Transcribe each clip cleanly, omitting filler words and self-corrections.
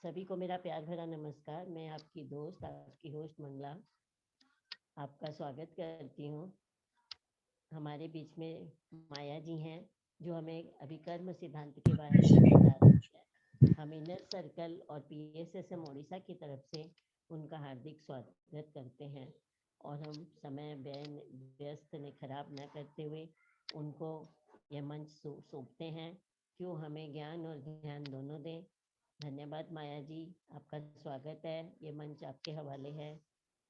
सभी को मेरा प्यार भरा नमस्कार। मैं आपकी दोस्त, आपकी होस्ट मंगला आपका स्वागत करती हूँ। हमारे बीच में माया जी हैं जो हमें अभी कर्म सिद्धांत के बारे में बता रही है। हम इनर सर्कल और PSSM ओडिशा की तरफ से उनका हार्दिक स्वागत करते हैं और हम समय व्यस्त ने खराब न करते हुए उनको यह मंच सौंपते हैं कि वो हमें ज्ञान और ध्यान दोनों दें। धन्यवाद माया जी, आपका स्वागत है। ये मंच आपके हवाले है,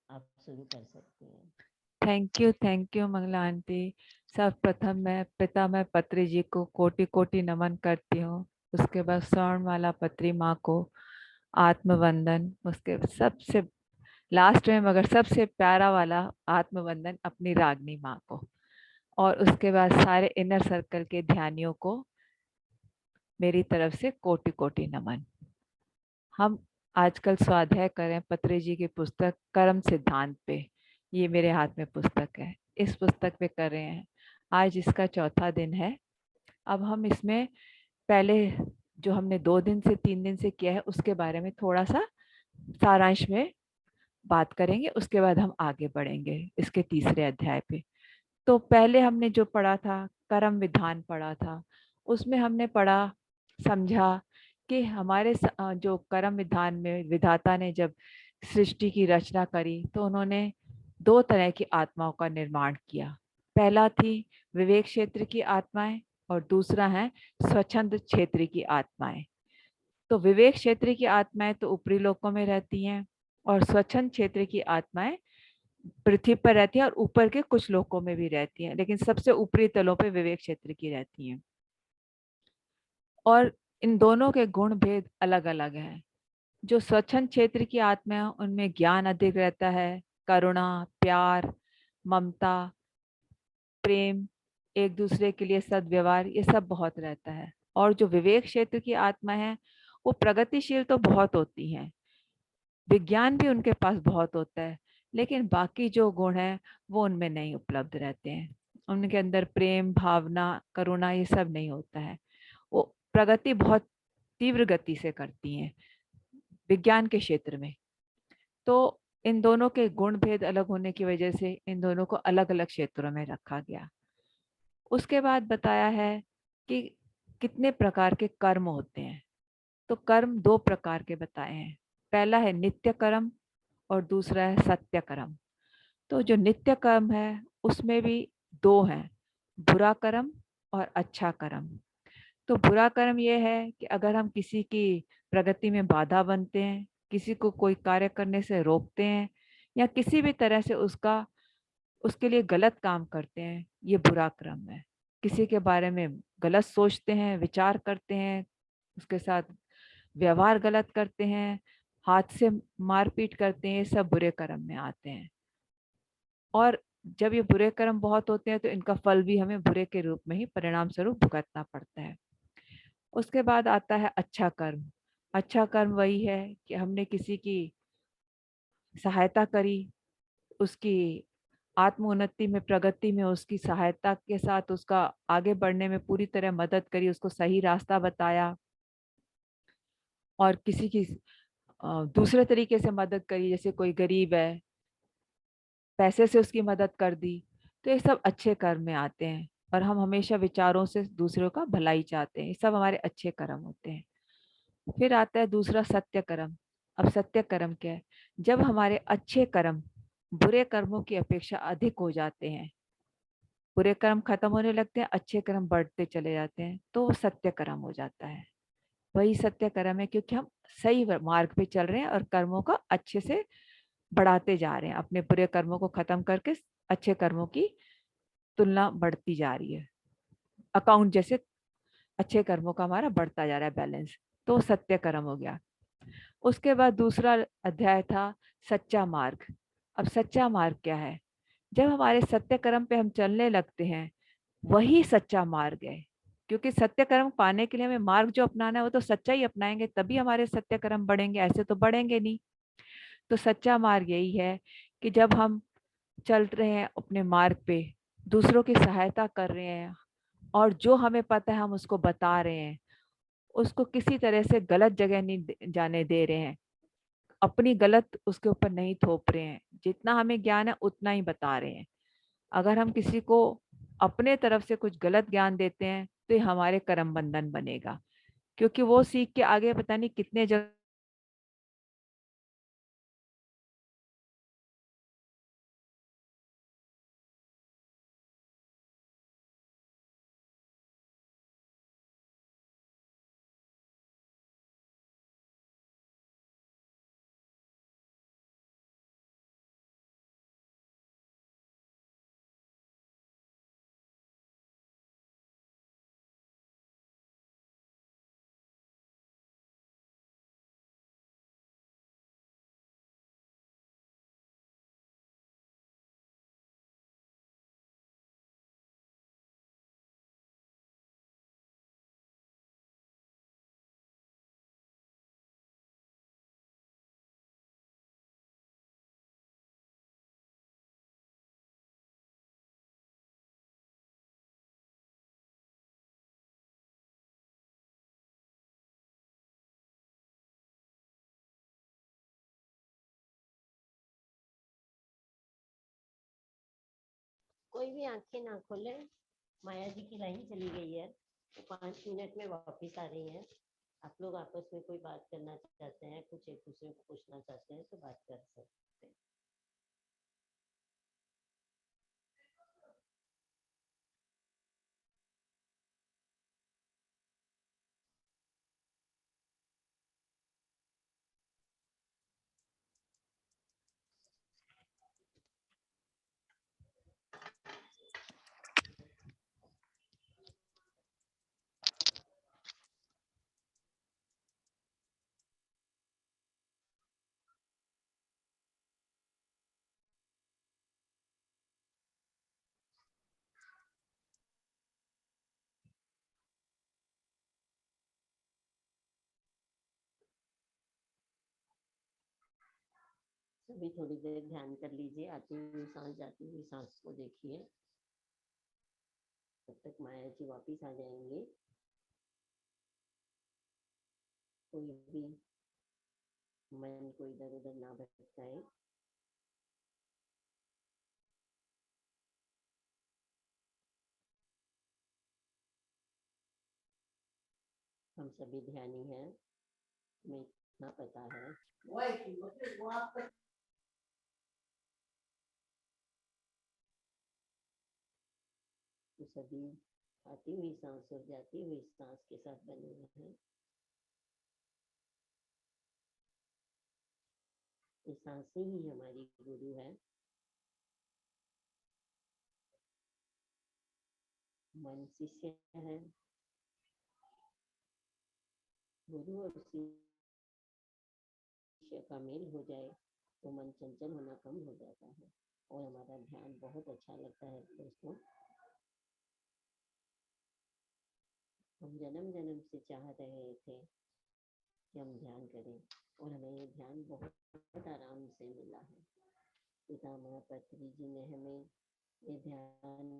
आप शुरू कर सकते हैं। Thank you Mangala aunty. सर्वप्रथम मैं पितामह पत्री जी को कोटि कोटि नमन करती हूँ। उसके बाद स्वर्णमाला पत्री माँ को आत्मवंदन। उसके सबसे लास्ट में मगर सबसे प्यारा वाला आत्मवंदन अपनी रागनी माँ को। और उसके बाद सारे इनर सर्कल के ध्यानियों को मेरी तरफ से कोटि कोटि नमन। हम आजकल स्वाध्याय करें पत्री जी की पुस्तक कर्म सिद्धांत पे। ये मेरे हाथ में पुस्तक है, इस पुस्तक पे कर रहे हैं। आज इसका चौथा दिन है। अब हम इसमें पहले जो हमने 2 दिन से 3 दिन से किया है उसके बारे में थोड़ा सा सारांश में बात करेंगे। उसके बाद हम आगे बढ़ेंगे इसके तीसरे अध्याय पे। तो पहले हमने जो पढ़ा था कर्म विधान पढ़ा था, उसमें हमने पढ़ा समझा कि हमारे जो कर्म विधान में विधाता ने जब सृष्टि की रचना करी तो उन्होंने 2 तरह की आत्माओं का निर्माण किया। पहला थी विवेक क्षेत्र की आत्माएं और दूसरा है स्वच्छंद क्षेत्र की आत्माएं। तो विवेक क्षेत्र की आत्माएं तो ऊपरी लोकों में रहती हैं और स्वच्छंद क्षेत्र की आत्माएं पृथ्वी पर रहती हैं और ऊपर के कुछ लोकों में भी रहती हैं, लेकिन सबसे ऊपरी तलों पे विवेक क्षेत्र की रहती हैं। और इन दोनों के गुण भेद अलग अलग हैं। जो स्वच्छंद क्षेत्र की आत्मा है उनमें ज्ञान अधिक रहता है, करुणा, प्यार, ममता, प्रेम, एक दूसरे के लिए सद्व्यवहार, ये सब बहुत रहता है। और जो विवेक क्षेत्र की आत्मा है वो प्रगतिशील तो बहुत होती हैं, विज्ञान भी उनके पास बहुत होता है, लेकिन बाकी जो गुण है वो उनमें नहीं उपलब्ध रहते हैं। उनके अंदर प्रेम, भावना, करुणा ये सब नहीं होता है। वो प्रगति बहुत तीव्र गति से करती हैं विज्ञान के क्षेत्र में। तो इन दोनों के गुण भेद अलग होने की वजह से इन दोनों को अलग अलग क्षेत्रों में रखा गया। उसके बाद बताया है कि कितने प्रकार के कर्म होते हैं। तो कर्म 2 प्रकार के बताए हैं। पहला है नित्य कर्म और दूसरा है सत्य कर्म। तो जो नित्य कर्म है उसमें भी 2 हैं, बुरा कर्म और अच्छा कर्म। तो बुरा कर्म यह है कि अगर हम किसी की प्रगति में बाधा बनते हैं, किसी को कोई कार्य करने से रोकते हैं या किसी भी तरह से उसके लिए गलत काम करते हैं, ये बुरा कर्म है। किसी के बारे में गलत सोचते हैं, विचार करते हैं, उसके साथ व्यवहार गलत करते हैं, हाथ से मारपीट करते हैं, ये सब बुरे कर्म में आते हैं। और जब ये बुरे कर्म बहुत होते हैं तो इनका फल भी हमें बुरे के रूप में ही परिणाम स्वरूप भुगतना पड़ता है। उसके बाद आता है अच्छा कर्म। अच्छा कर्म वही है कि हमने किसी की सहायता करी, उसकी आत्मोन्नति में, प्रगति में उसकी सहायता के साथ उसका आगे बढ़ने में पूरी तरह मदद करी, उसको सही रास्ता बताया। और किसी की दूसरे तरीके से मदद करी, जैसे कोई गरीब है, पैसे से उसकी मदद कर दी, तो ये सब अच्छे कर्म में आते हैं। और हम हमेशा विचारों से दूसरों का भलाई चाहते हैं, ये सब हमारे अच्छे कर्म होते हैं। फिर आता है दूसरा सत्य कर्म। अब सत्य कर्म क्या है? जब हमारे अच्छे कर्म बुरे कर्मों की अपेक्षा अधिक हो जाते हैं, बुरे कर्म खत्म होने लगते हैं, अच्छे कर्म बढ़ते चले जाते हैं, तो वो सत्य कर्म हो जाता है। वही सत्य कर्म है क्योंकि हम सही मार्ग पे चल रहे हैं और कर्मों का अच्छे से बढ़ाते जा रहे हैं, अपने बुरे कर्मों को खत्म करके अच्छे कर्मों की तुलना बढ़ती जा रही है। अकाउंट जैसे अच्छे कर्मों का हमारा बढ़ता जा रहा है बैलेंस, तो सत्य कर्म हो गया। उसके बाद दूसरा अध्याय था सच्चा मार्ग। अब सच्चा मार्ग क्या है? जब हमारे सत्य कर्म पे हम चलने लगते हैं, वही सच्चा मार्ग है। क्योंकि सत्य कर्म पाने के लिए हमें मार्ग जो अपनाना है वो तो सच्चा ही अपनाएंगे, तभी हमारे सत्य कर्म बढ़ेंगे, ऐसे तो बढ़ेंगे नहीं। तो सच्चा मार्ग यही है कि जब हम चल रहे हैं अपने मार्ग पे, दूसरों की सहायता कर रहे हैं और जो हमें पता है हम उसको बता रहे हैं, उसको किसी तरह से गलत जगह नहीं जाने दे रहे हैं, अपनी गलत उसके ऊपर नहीं थोप रहे हैं, जितना हमें ज्ञान है उतना ही बता रहे हैं। अगर हम किसी को अपने तरफ से कुछ गलत ज्ञान देते हैं तो ये हमारे कर्म बंधन बनेगा, क्योंकि वो सीख के आगे पता नहीं कितने जगह कोई भी आंखें ना खोले। माया जी की लाइन चली गई है, वो 5 मिनट में वापस आ रही है। आप लोग आपस में कोई बात करना चाहते हैं, कुछ एक दूसरे को पूछना चाहते हैं तो बात कर सकते हैं। सभी थोड़ी देर ध्यान कर लीजिए, आती हुई सांस जाती हुई सांस को देखिए। तब तक माया जी वापिस आ जाएंगे। कोई भी मन को इधर उधर ना भटकाए। हम सभी ध्यानी हैं, हमें इतना पता है। तो सभी आती हुई सांस और जाती हुई सांस के साथ बने हुए हैं। ये सांसें ही हमारी गुरु है। मन शिष्य है, गुरु और शिष्य का मेल हो जाए तो मन चंचल होना कम हो जाता है और हमारा ध्यान बहुत अच्छा लगता है। दोस्तों, हम जन्म जन्म से चाह रहे थे कि हम ध्यान करें और हमें ये ध्यान बहुत आराम से मिला है। पितामह पत्री जी ने हमें ये ध्यान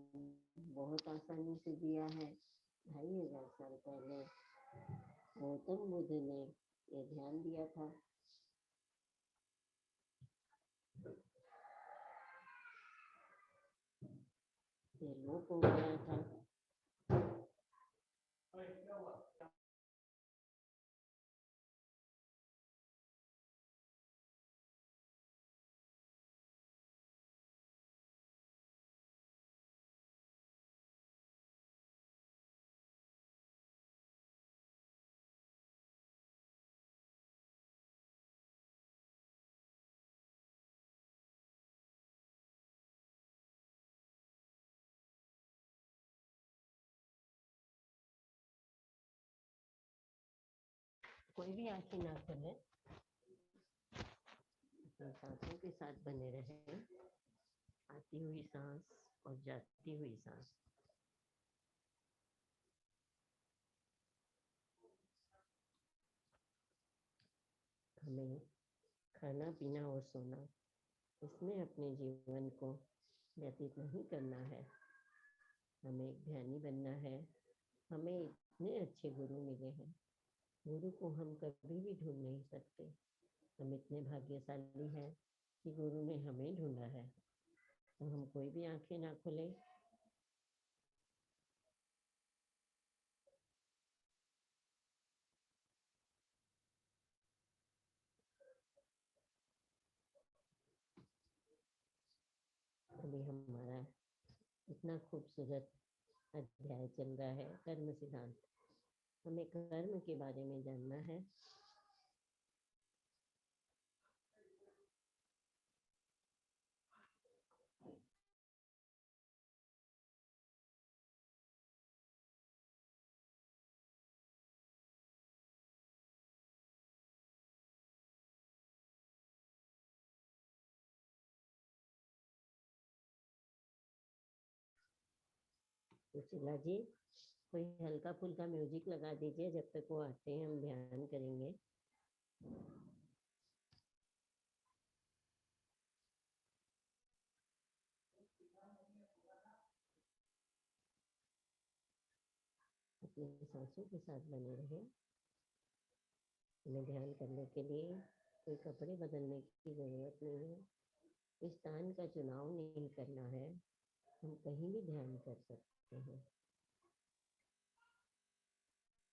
बहुत आसानी से दिया है। 2500 साल पहले गौतम बुद्ध ने ये ध्यान दिया था। ये लोप हो गया था। कोई भी आंखें ना खोले, सांसों के साथ बने रहे। आती हुई सांस और जाती हुई सांस। हमें खाना पीना और सोना, इसमें अपने जीवन को व्यतीत नहीं करना है। हमें ध्यानी बनना है। हमें इतने अच्छे गुरु मिले हैं, गुरु को हम कभी भी ढूंढ नहीं सकते। हम इतने भाग्यशाली हैं कि गुरु ने हमें ढूंढा है। तो हम कोई भी आंखें ना खोलें। अभी हमारा इतना खूबसूरत अध्याय चल रहा है कर्म सिद्धांत। हमें कर्म के बारे में जानना है। सुशीला जी, कोई हल्का फुल्का म्यूजिक लगा दीजिए। जब तक वो आते हैं हम ध्यान करेंगे। अपनी सांसों के साथ बने रहे। हमें ध्यान करने के लिए कोई कपड़े बदलने की जरूरत नहीं है। स्थान का चुनाव नहीं करना है। हम कहीं भी ध्यान कर सकते हैं।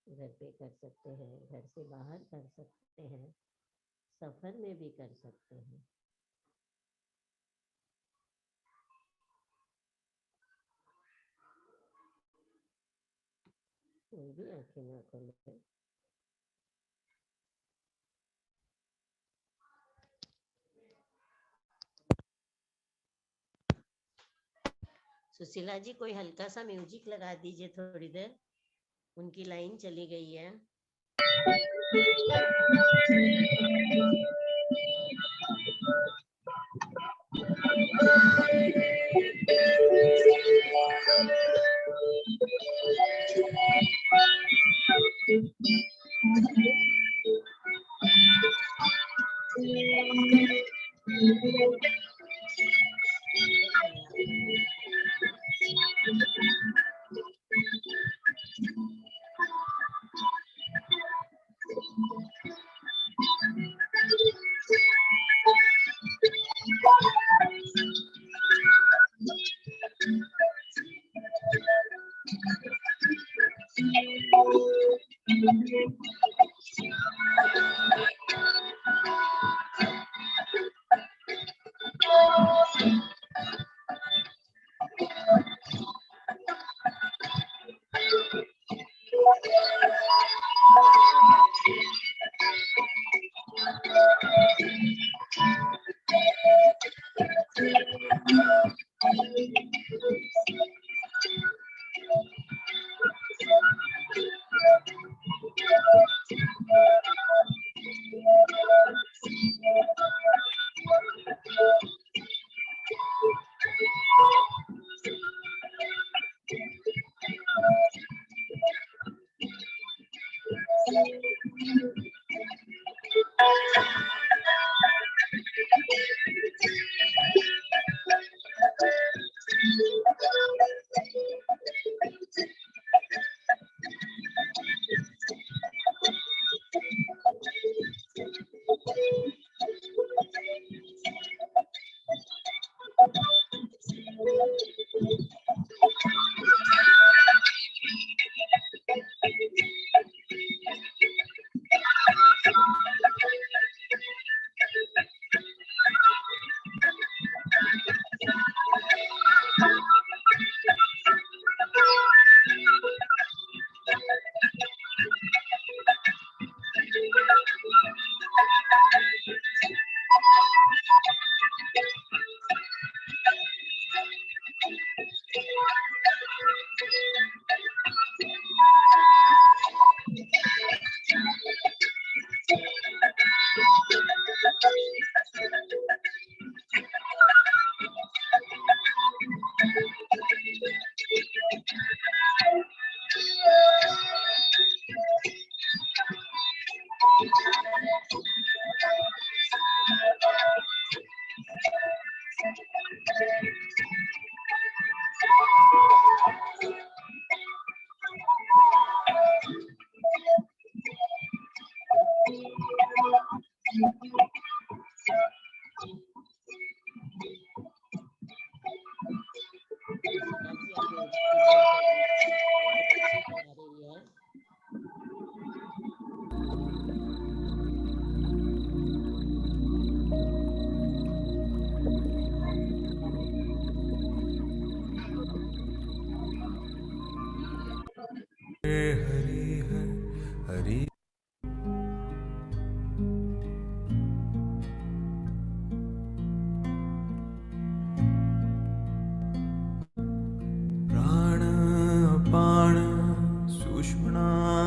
घर पे कर सकते हैं, घर से बाहर कर सकते हैं, सफर में भी कर सकते हैं। कोई भी आंखें ना खोले। सुशीला जी, कोई हल्का सा म्यूजिक लगा दीजिए थोड़ी देर। उनकी लाइन चली गई है। सुषुम्ना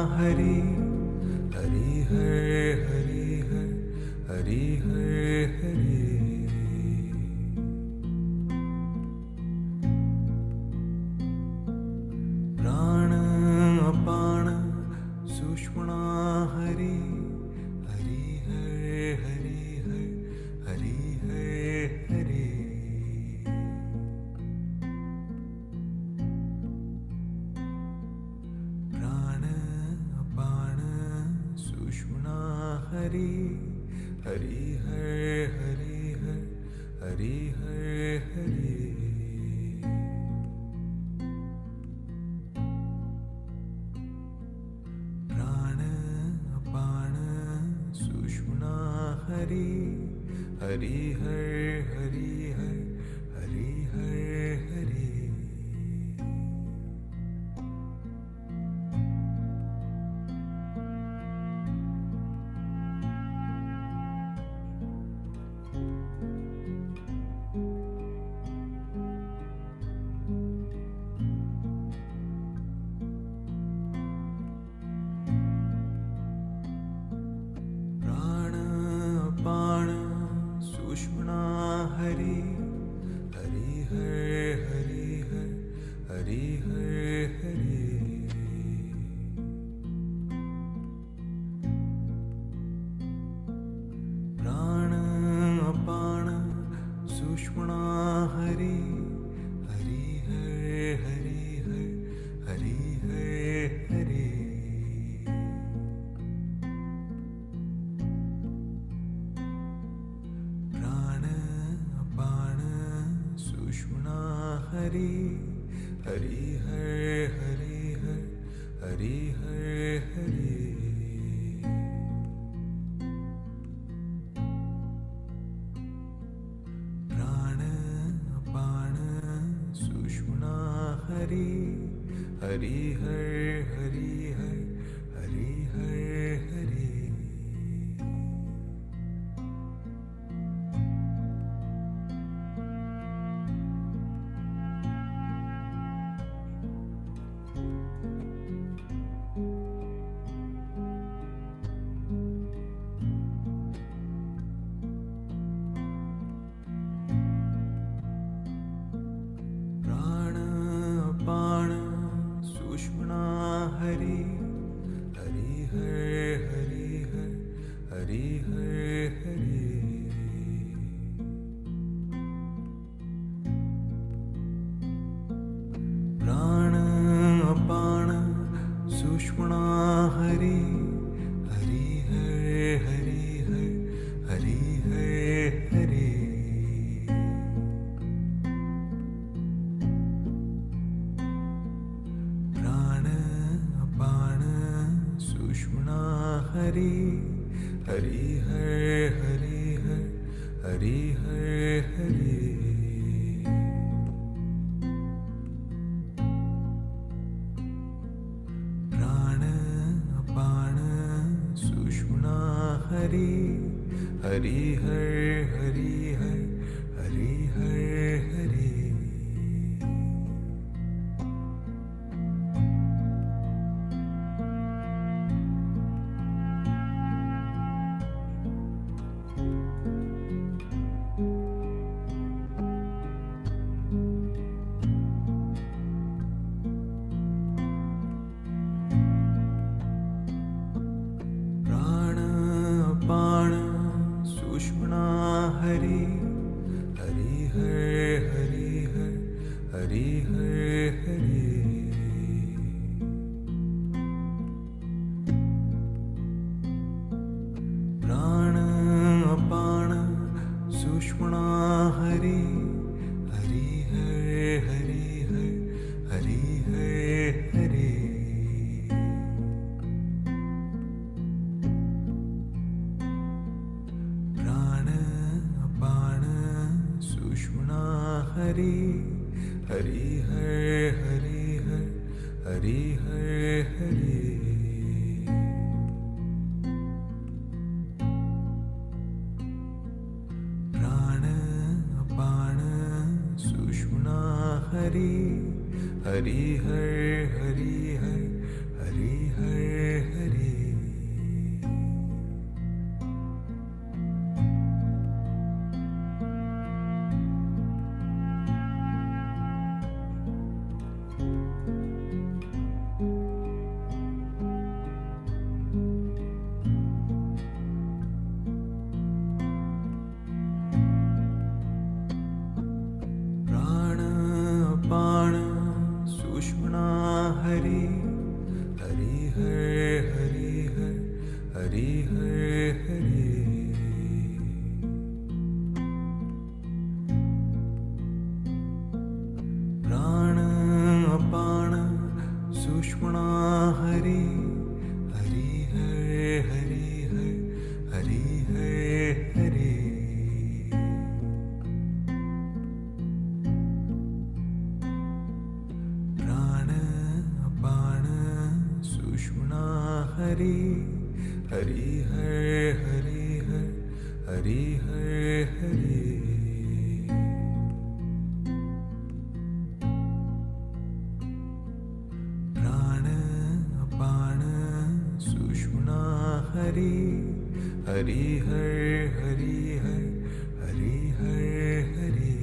हरि हरि हरि हरि हरि हर हरि हर हरि हर हरि प्राण अपान सुषुम्ना हरि हरि हर हरि हर हरि हर हरि प्राण अपान सुषुम्ना हरि हरि हर हरि हर हरि हर हरि प्राण अपान सुषुम्ना हरि हरि हर हरि हर हरि हर हरि प्राण अपान सुषुम्ना हरि हरि हर हरि हर हरि हर हरि प्राण अपान सुषुम्ना हरि हरि हर हरि हर हरि हर हरि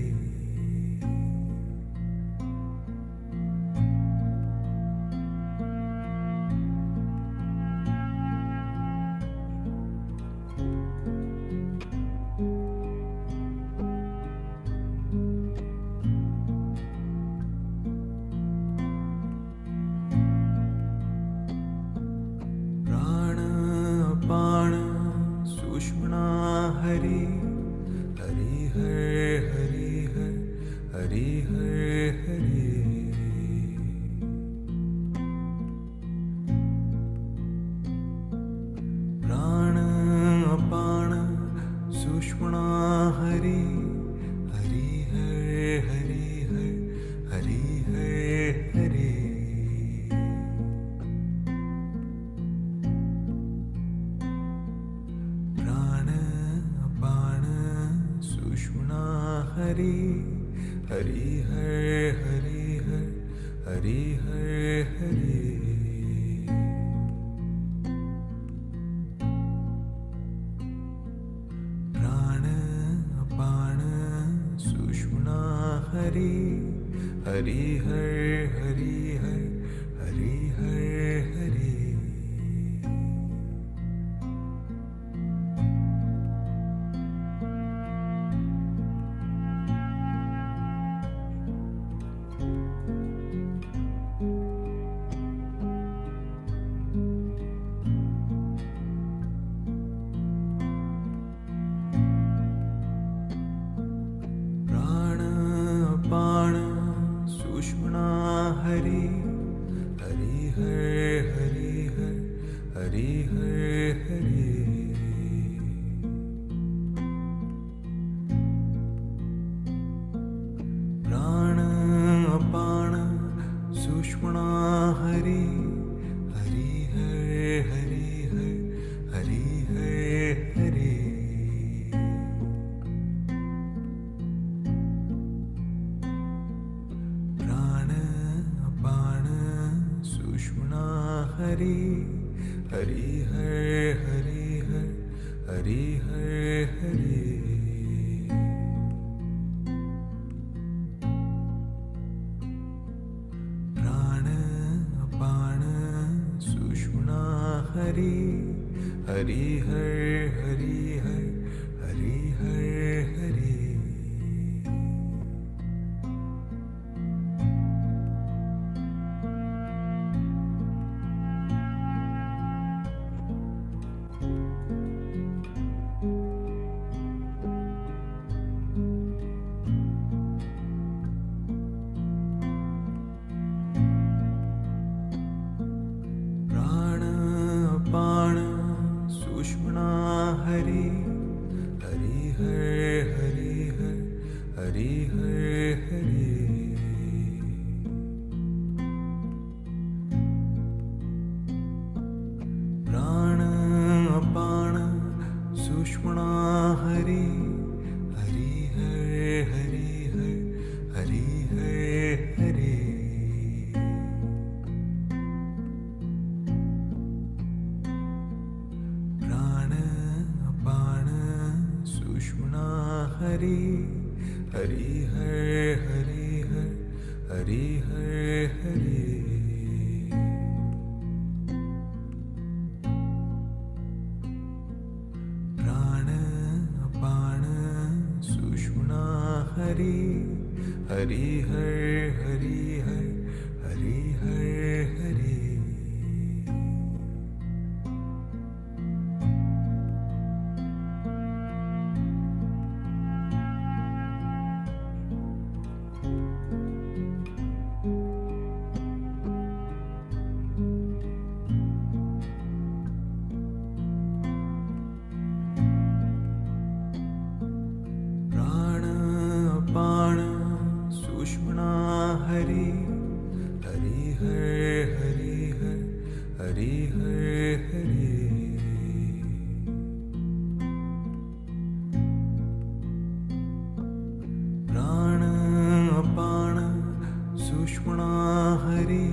प्राण अपान सुषुम्ना हरि हरि हर हरि हर हरि हर हरि प्राण अपान सुषुम्ना हरि हरि हर हरि हर हरि हर हरि प्राण अपान सुषुम्ना हरि हरि हर हरि हर हरि हर हरि प्राण अपान सुषुम्ना हरि हरि हर हरि हर हरि हर हरि प्राण अपान सुषुम्ना हरि हरि हर हरि हर हरि हर हरि प्राण अपान सुषुम्ना हरि हरि हर हरि हर हरि हर हरि प्राण अपान सुषुम्ना हरि हरि हर हरि हर हरि हर हरि प्राण अपान सुषुम्ना हरि हरि हर हरि हर हरि हर हरि हरि हर हरि हर हरि हर सुषुम्ना हरि हरि हर हरि हर हरि हर हरि प्राण अपान सुषुम्ना हरि हरि हर हरि हर हरि हर हरि प्राण अपान सुषुम्ना हरि हरि हर हरि हर हरि हर हरि प्राण अपान सुषुम्ना हरि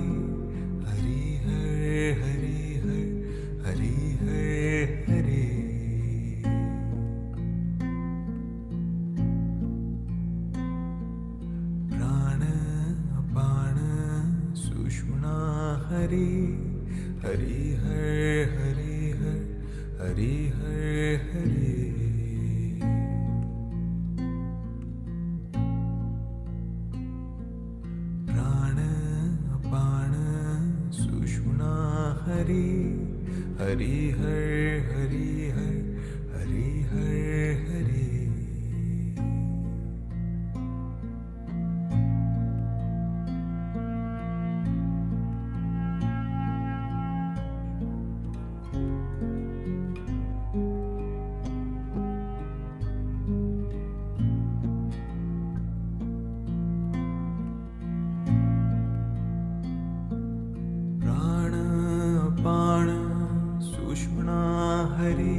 हरि हर हरि हर हरि हर हरि प्राण अपान सुषुम्ना हरि हरि हर हरि हर हरि हर हरि प्राण अपान सुषुम्ना हरि हरि हर हरि हर हरि हर हरि प्राण अपान सुषुम्ना हरि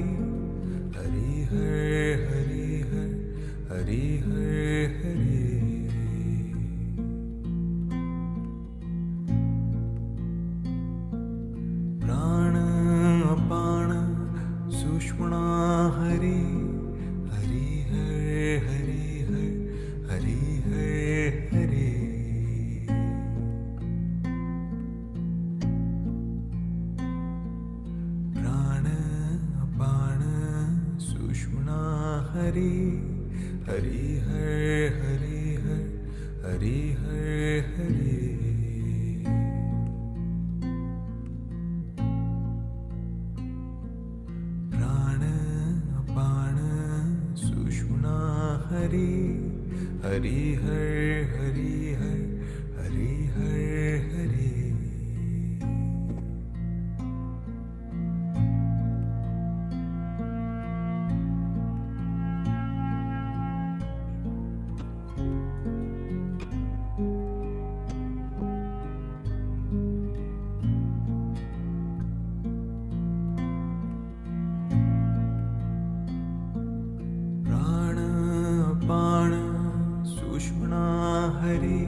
हरि हर हरि हर हरि हर हरि प्राण अपान सुषुम्ना हरि हरि हर हरि हर हरि हर हरि प्राण अपान सुषुम्ना हरि हरि हर हरि हर हरि हर हरि प्राण अपान सुषुम्ना हरि हरि हर हरि हर हरि हर हरि प्राण अपान सुषुम्ना हरि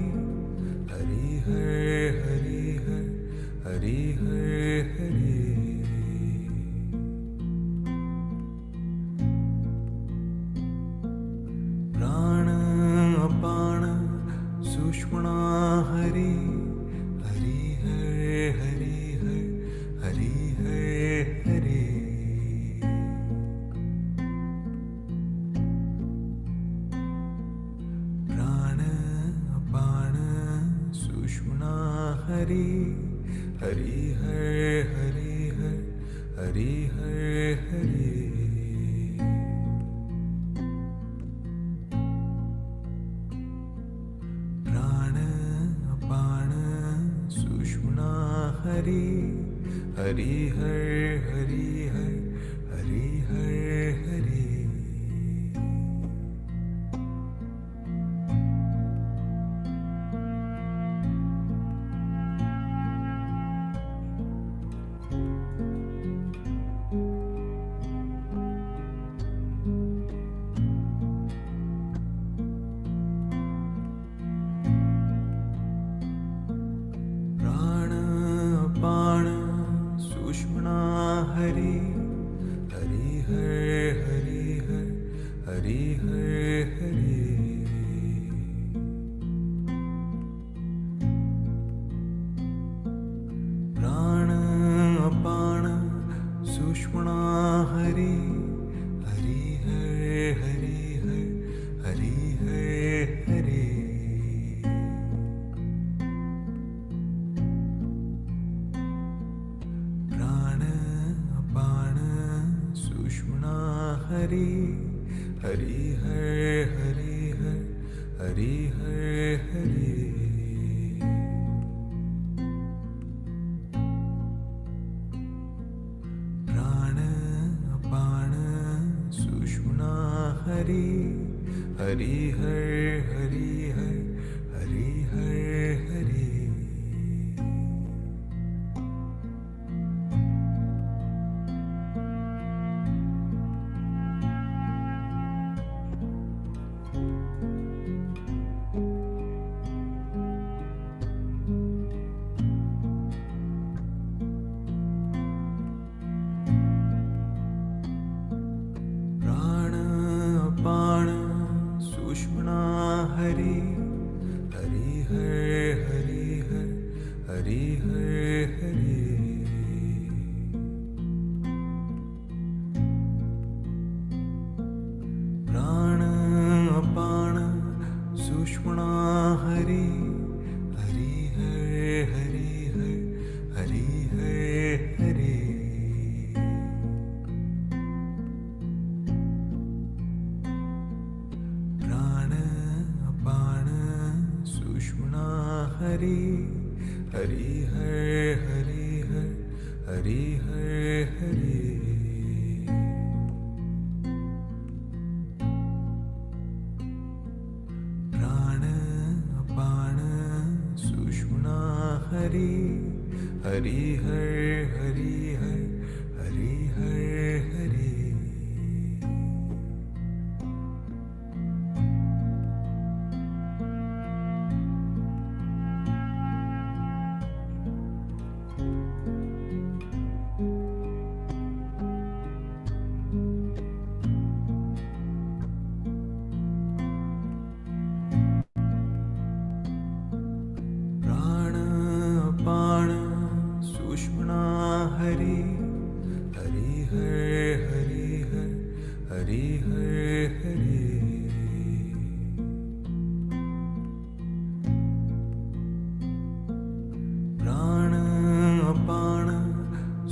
हरि हर हरि हर हरि हर हरि प्राण अपान सुषुम्ना हरि हरि हर हरि हर हरि हर हरि प्राण अपान सुषुम्ना हरि हरि हर हरि हर हरि हर हरि प्राण अपान सुषुम्ना हरि हरि हर हरि हर हरि हर हरि प्राण अपान सुषुम्ना हरि हरि हरि हर हरि हर हरि हर हरि प्राण अपान सुषुम्ना हरि हरि हर हरि हर हरि हर हरि प्राण अपान सुषुम्ना हरि हरि हर हरि हर हरि हर हरि प्राण अपान सुषुम्ना हरि हरि हर हरि हर हरि हर हरि प्राण अपान सुषुम्ना हरि हरि हर हरि हर हरि हर हरि प्राण अपान सुषुम्ना हरि हरि हर हरि हर हरि हर हरि प्राण अपान सुषुम्ना हरि हरि हर हरि हर हरि हर हरि प्राण अपान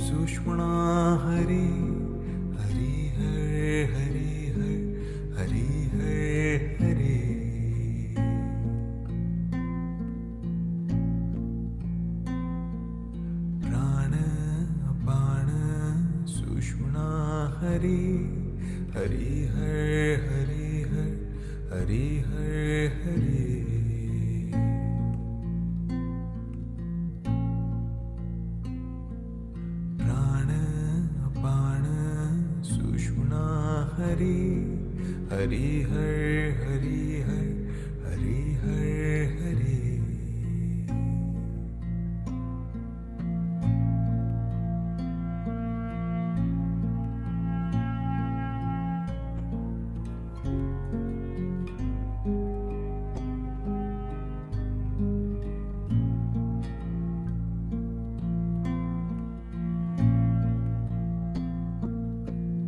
सुषुम्ना हरि हरि हर हरि हर हरि हर हरि प्राण अपान सुषुम्ना हरि हरि हर हरि हर हरि हर हरि प्राण अपान सुषुम्ना हरि हरि हर हरि हर हरि हर हरि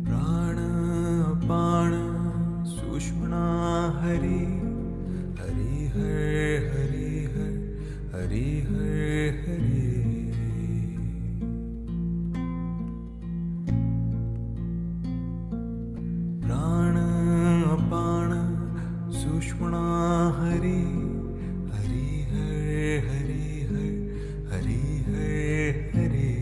प्राण अपान सुषुम्ना हरि हरि हर हरि हर हरि हर हरि प्राण अपान सुषुम्ना हरि हरि हर हरि हर हरि हर हरि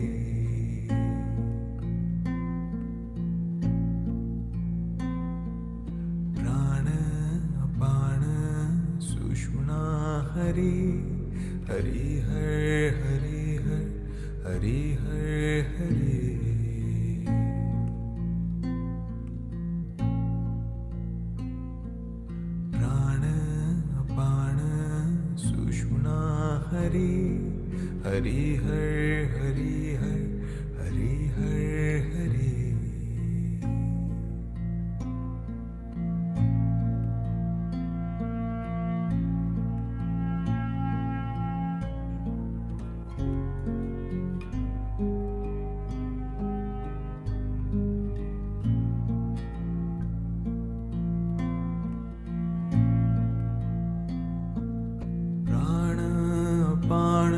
प्राण अपान सुषुम्ना हरि हरि हर हरि हर हरि हर हरि प्राण अपान सुषुम्ना हरि हरि हर हरि हर हरि हर हरि प्राण अपान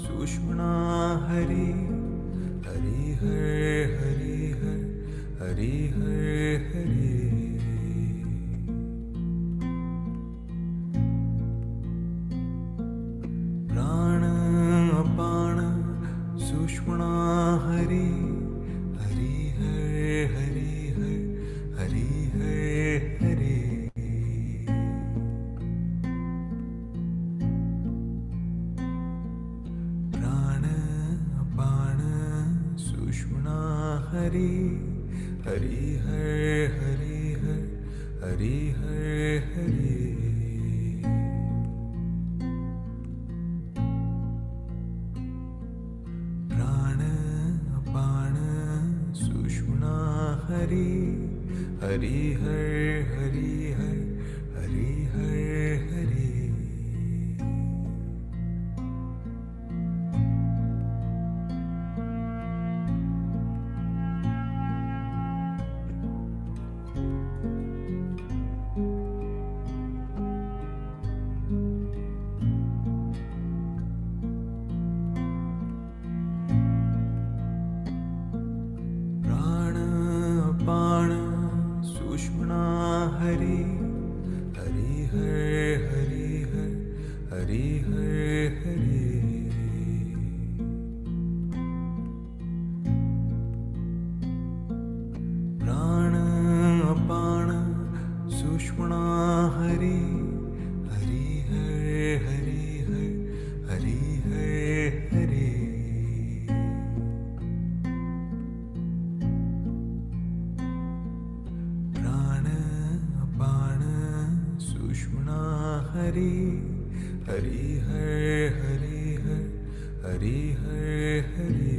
सुषुम्ना हरि हरि हर हरि प्राण अपान सुषुम्ना हरि हरि हर हरि हर हरि हर हरि प्राण अपान सुषुम्ना हरि हरि हर हरि हर हरि हर हरि प्राण अपान सुषुम्ना हरि हरि हर हरि हर हरि हर हरि प्राण अपान सुषुम्ना हरि हरि हर हरि हर हरि हर हरि प्राण अपान सुषुम्ना हरि हरि हर हरि हर हरि हर हरि प्राण अपान सुषुम्ना हरि हरि हर हरि हर हरि हर हरि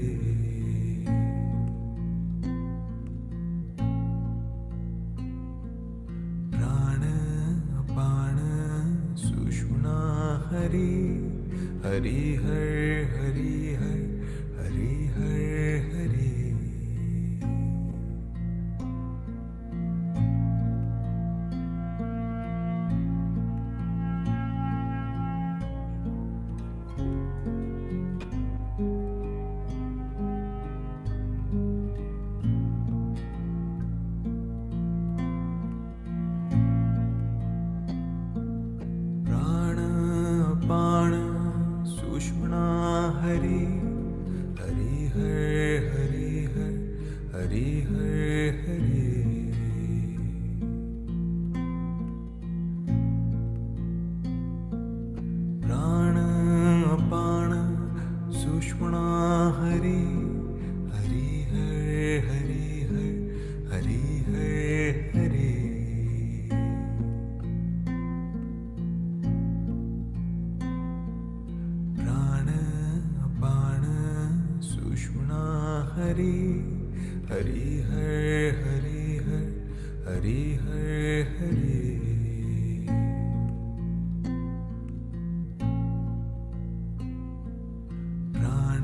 प्राण अपान सुषुम्ना हरि हरि हर हरि हर हरि हर हरि प्राण अपान सुषुम्ना हरि हरि हर हरि हर हरि हर हरि प्राण अपान सुषुम्ना हरि हरि हर हरि हर हरि हर हरि प्राण अपान सुषुम्ना हरि हरि हर हरि हर हरि हर हरि प्राण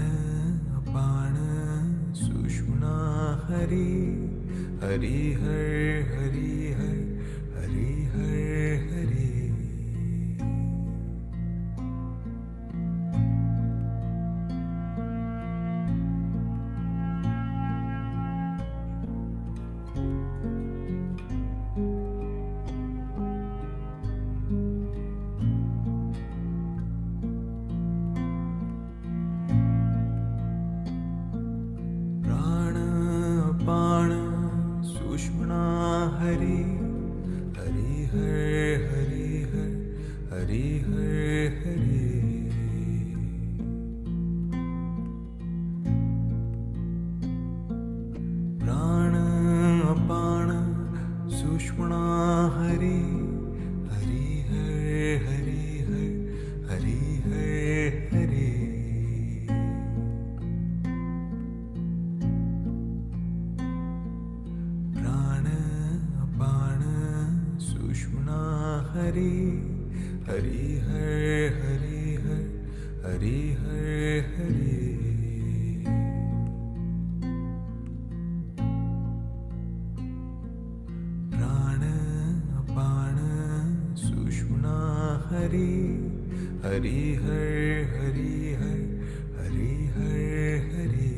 अपान सुषुम्ना हरि हरि हर हरि हर हरि हर हरि प्राण अपान सुषुम्ना हरि हरि हर हरि हर हरि हर हरि प्राण अपान सुषुम्ना हरि हरि हर हरि हर हरि हर हरि प्राण अपान सुषुम्ना हरि हरि हर हरि हर हरि हर हरि प्राण अपान सुषुम्ना हरि हरि हर हरि हर हरि हर हरि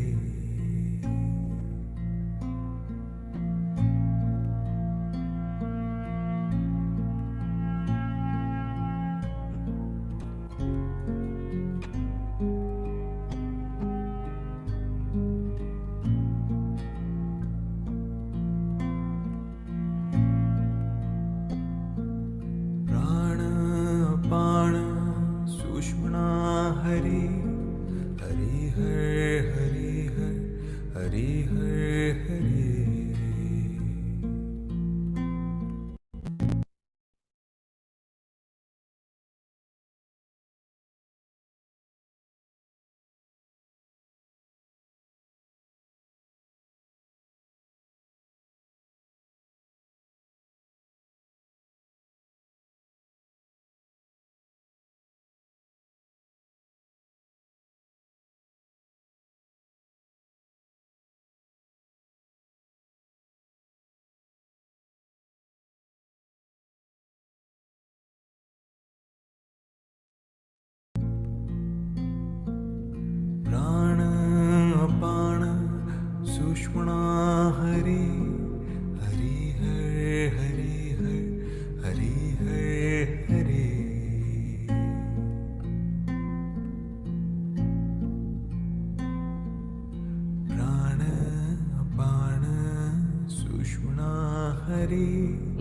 हरि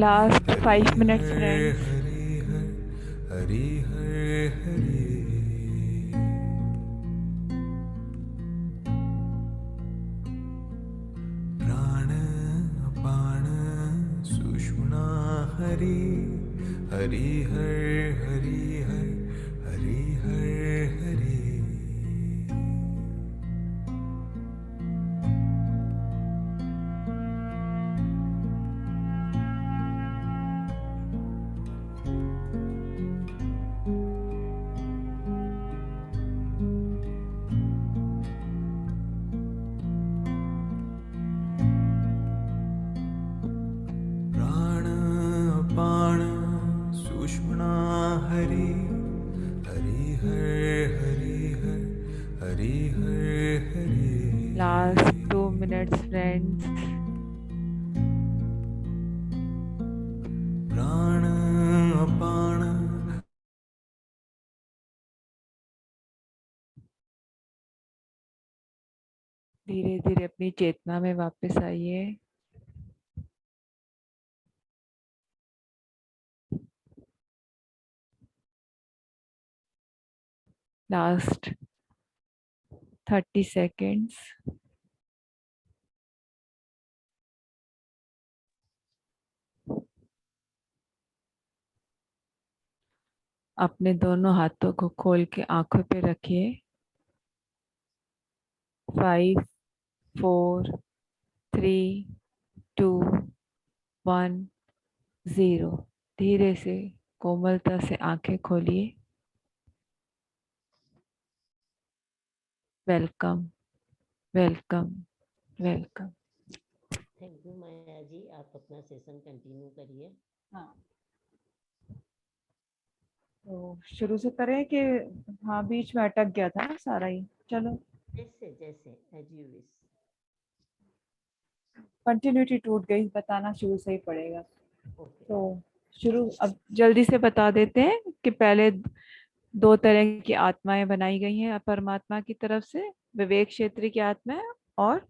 Last हरि 5 minutes, हर friends. हरि हर हरि हर हरि प्राण अपान सुषुम्ना हरि हरि हर हरि हर हरि हर हरि प्राण अपान सुषुम्ना हरि हरि हर हरि हर हरि हर हरि Last 2 minutes, friends. प्राण अपान धीरे धीरे अपनी चेतना में वापस आइए। Last 30 seconds. अपने दोनों हाथों को खोल के आंखों पे रखिए। 5, 4, 3, 2, 1, 0। धीरे से कोमलता से आंखें खोलिए। Welcome, welcome, welcome. Thank you Maya ji, आप अपना सेशन कंटिन्यू करिए। हाँ, तो शुरू से करें कि हाँ बीच में अटक गया था ना सारा ही। चलो, जैसे जैसे एज यू विश। कंटिन्यूटी टूट गई, बताना शुरू से ही पड़ेगा। ओके। तो शुरू अब जल्दी से बता देते हैं कि पहले 2 तरह की आत्माएं बनाई गई हैं परमात्मा की तरफ से, विवेक क्षेत्र की आत्माएं और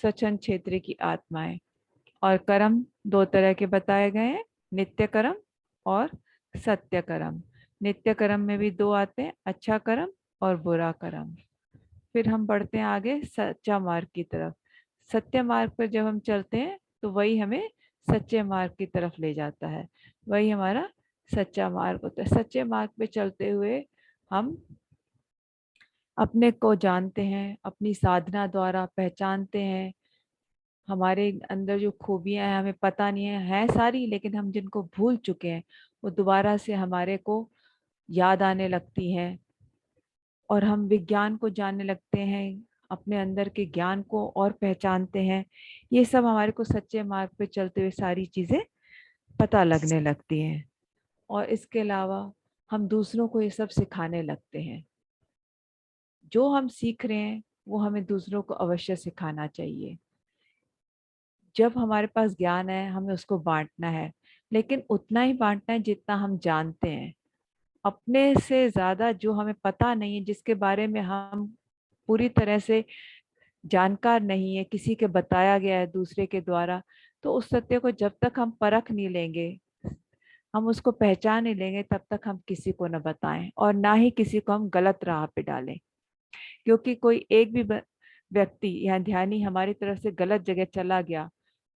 स्वच्छंद क्षेत्र की आत्माएं। और कर्म 2 तरह के बताए गए हैं, नित्य कर्म और सत्य कर्म। नित्य कर्म में भी 2 आते हैं, अच्छा कर्म और बुरा कर्म। फिर हम बढ़ते हैं आगे सच्चा मार्ग की तरफ। सत्य मार्ग पर जब हम चलते हैं तो वही हमें सच्चे मार्ग की तरफ ले जाता है, वही हमारा सच्चा मार्ग होता है। सच्चे मार्ग पे चलते हुए हम अपने को जानते हैं, अपनी साधना द्वारा पहचानते हैं। हमारे अंदर जो खूबियां हैं हमें पता नहीं है सारी, लेकिन हम जिनको भूल चुके हैं वो दोबारा से हमारे को याद आने लगती हैं और हम विज्ञान को जानने लगते हैं, अपने अंदर के ज्ञान को और पहचानते हैं। ये सब हमारे को सच्चे मार्ग पे चलते हुए सारी चीजें पता लगने लगती हैं। और इसके अलावा हम दूसरों को ये सब सिखाने लगते हैं। जो हम सीख रहे हैं वो हमें दूसरों को अवश्य सिखाना चाहिए। जब हमारे पास ज्ञान है हमें उसको बांटना है, लेकिन उतना ही बांटना है जितना हम जानते हैं। अपने से ज्यादा जो हमें पता नहीं है, जिसके बारे में हम पूरी तरह से जानकार नहीं है, किसी के बताया गया है दूसरे के द्वारा, तो उस सत्य को जब तक हम परख नहीं लेंगे, हम उसको पहचान नहीं लेंगे, तब तक हम किसी को न बताएं और ना ही किसी को हम गलत राह पे डालें। क्योंकि कोई एक भी व्यक्ति या ध्यानी हमारी तरफ से गलत जगह चला गया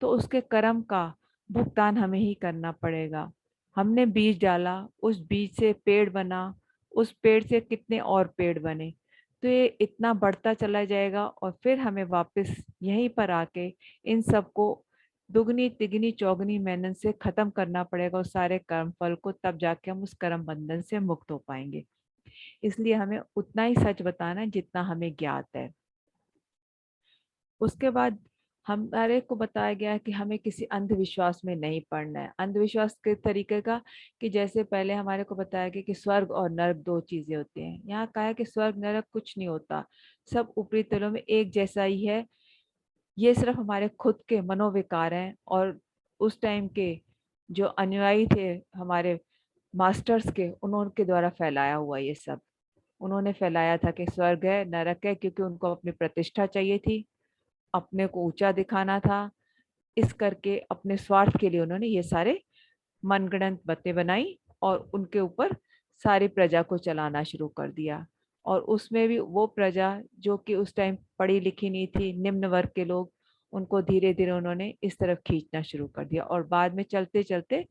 तो उसके कर्म का भुगतान हमें ही करना पड़ेगा। हमने बीज डाला, उस बीज से पेड़ बना, उस पेड़ से कितने और पेड़ बने, तो ये इतना बढ़ता चला जाएगा और फिर हमें वापस यहीं पर आके इन सबको दुगनी तिगनी चौगनी मेहनत से खत्म करना पड़ेगा उस सारे कर्म फल को, तब जाके हम उस कर्म बंधन से मुक्त हो पाएंगे। इसलिए हमें उतना ही सच बताना है जितना हमें ज्ञात है। उसके बाद हमारे को बताया गया है कि हमें किसी अंधविश्वास में नहीं पड़ना है। अंधविश्वास के तरीके का कि जैसे पहले हमारे को बताया गया कि स्वर्ग और नरक 2 चीजें होती हैं। यहाँ कहा है कि स्वर्ग नरक कुछ नहीं होता, सब ऊपरी तलों में एक जैसा ही है। ये सिर्फ हमारे खुद के मनोविकार हैं और उस टाइम के जो अनुयायी थे हमारे मास्टर्स के, उन्होंने द्वारा फैलाया हुआ ये सब। उन्होंने फैलाया था कि स्वर्ग है नरक है, क्योंकि उनको अपनी प्रतिष्ठा चाहिए थी, अपने को ऊंचा दिखाना था। इस करके अपने स्वार्थ के लिए उन्होंने ये सारे मनगढ़ंत बातें बनाई और उनके ऊपर सारी प्रजा को चलाना शुरू कर दिया। और उसमें भी वो प्रजा जो कि उस टाइम पढ़ी लिखी नहीं थी, निम्न वर्ग के लोग, उनको धीरे धीरे उन्होंने इस तरफ खींचना शुरू कर दिया और बाद में चलते चलते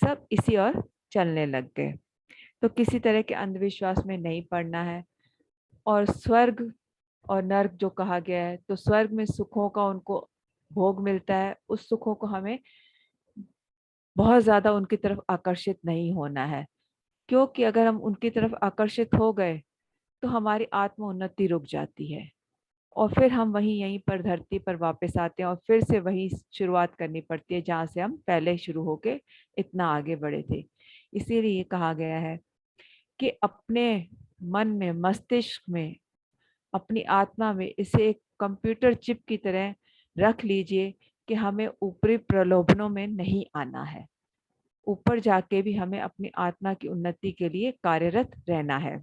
सब इसी ओर चलने लग गए। तो किसी तरह के अंधविश्वास में नहीं पड़ना है। और स्वर्ग और नर्क जो कहा गया है, तो स्वर्ग में सुखों का उनको भोग मिलता है, उस सुखों को हमें बहुत ज्यादा उनकी तरफ आकर्षित नहीं होना है, क्योंकि अगर हम उनकी तरफ आकर्षित हो गए तो हमारी आत्म उन्नति रुक जाती है और फिर हम वहीं यहीं पर धरती पर वापस आते हैं और फिर से वही शुरुआत करनी पड़ती है जहाँ से हम पहले शुरू होके इतना आगे बढ़े थे। इसीलिए ये कहा गया है कि अपने मन में, मस्तिष्क में, अपनी आत्मा में इसे एक कंप्यूटर चिप की तरह रख लीजिए कि हमें ऊपरी प्रलोभनों में नहीं आना है। ऊपर जाके भी हमें अपनी आत्मा की उन्नति के लिए कार्यरत रहना है।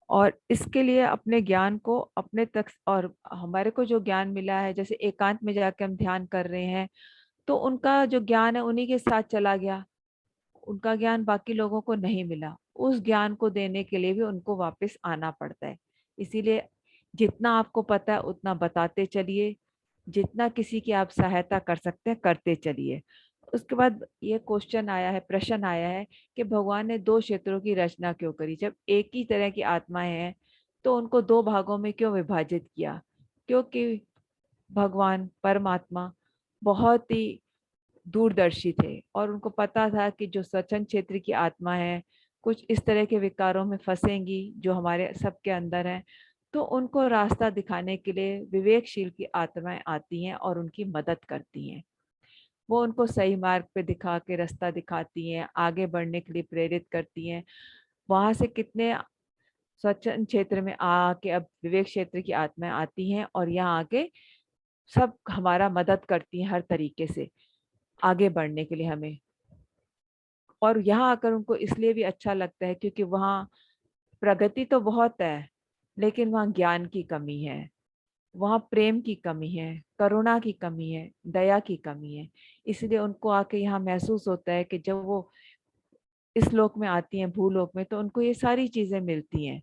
और इसके लिए अपने ज्ञान को अपने तक, और हमारे को जो ज्ञान मिला है, जैसे एकांत में जाके हम ध्यान कर रहे हैं तो उनका जो ज्ञान है उन्हीं के साथ चला गया, उनका ज्ञान बाकी लोगों को नहीं मिला। उस ज्ञान को देने के लिए भी उनको वापस आना पड़ता है। इसीलिए जितना आपको पता है उतना बताते चलिए, जितना किसी की आप सहायता कर सकते हैं करते चलिए। उसके बाद ये क्वेश्चन आया है, प्रश्न आया है कि भगवान ने दो क्षेत्रों की रचना क्यों करी? जब एक ही तरह की आत्माएं हैं तो उनको दो भागों में क्यों विभाजित किया? क्योंकि भगवान परमात्मा बहुत ही दूरदर्शी थे और उनको पता था कि जो सचन क्षेत्र की आत्मा है कुछ इस तरह के विकारों में फंसेंगी जो हमारे सबके अंदर हैं, तो उनको रास्ता दिखाने के लिए विवेकशील की आत्माएं आती हैं और उनकी मदद करती हैं। वो उनको सही मार्ग पे दिखा के रास्ता दिखाती हैं, आगे बढ़ने के लिए प्रेरित करती हैं। वहां से कितने स्वच्छंद क्षेत्र में आके अब विवेक क्षेत्र की आत्माएं आती हैं और यहाँ आके सब हमारा मदद करती हैं हर तरीके से आगे बढ़ने के लिए हमें। और यहाँ आकर उनको इसलिए भी अच्छा लगता है क्योंकि वहाँ प्रगति तो बहुत है लेकिन वहाँ ज्ञान की कमी है, वहाँ प्रेम की कमी है, करुणा की कमी है, दया की कमी है। इसलिए उनको आके यहाँ महसूस होता है कि जब वो इस लोक में आती हैं, भूलोक में, तो उनको ये सारी चीजें मिलती हैं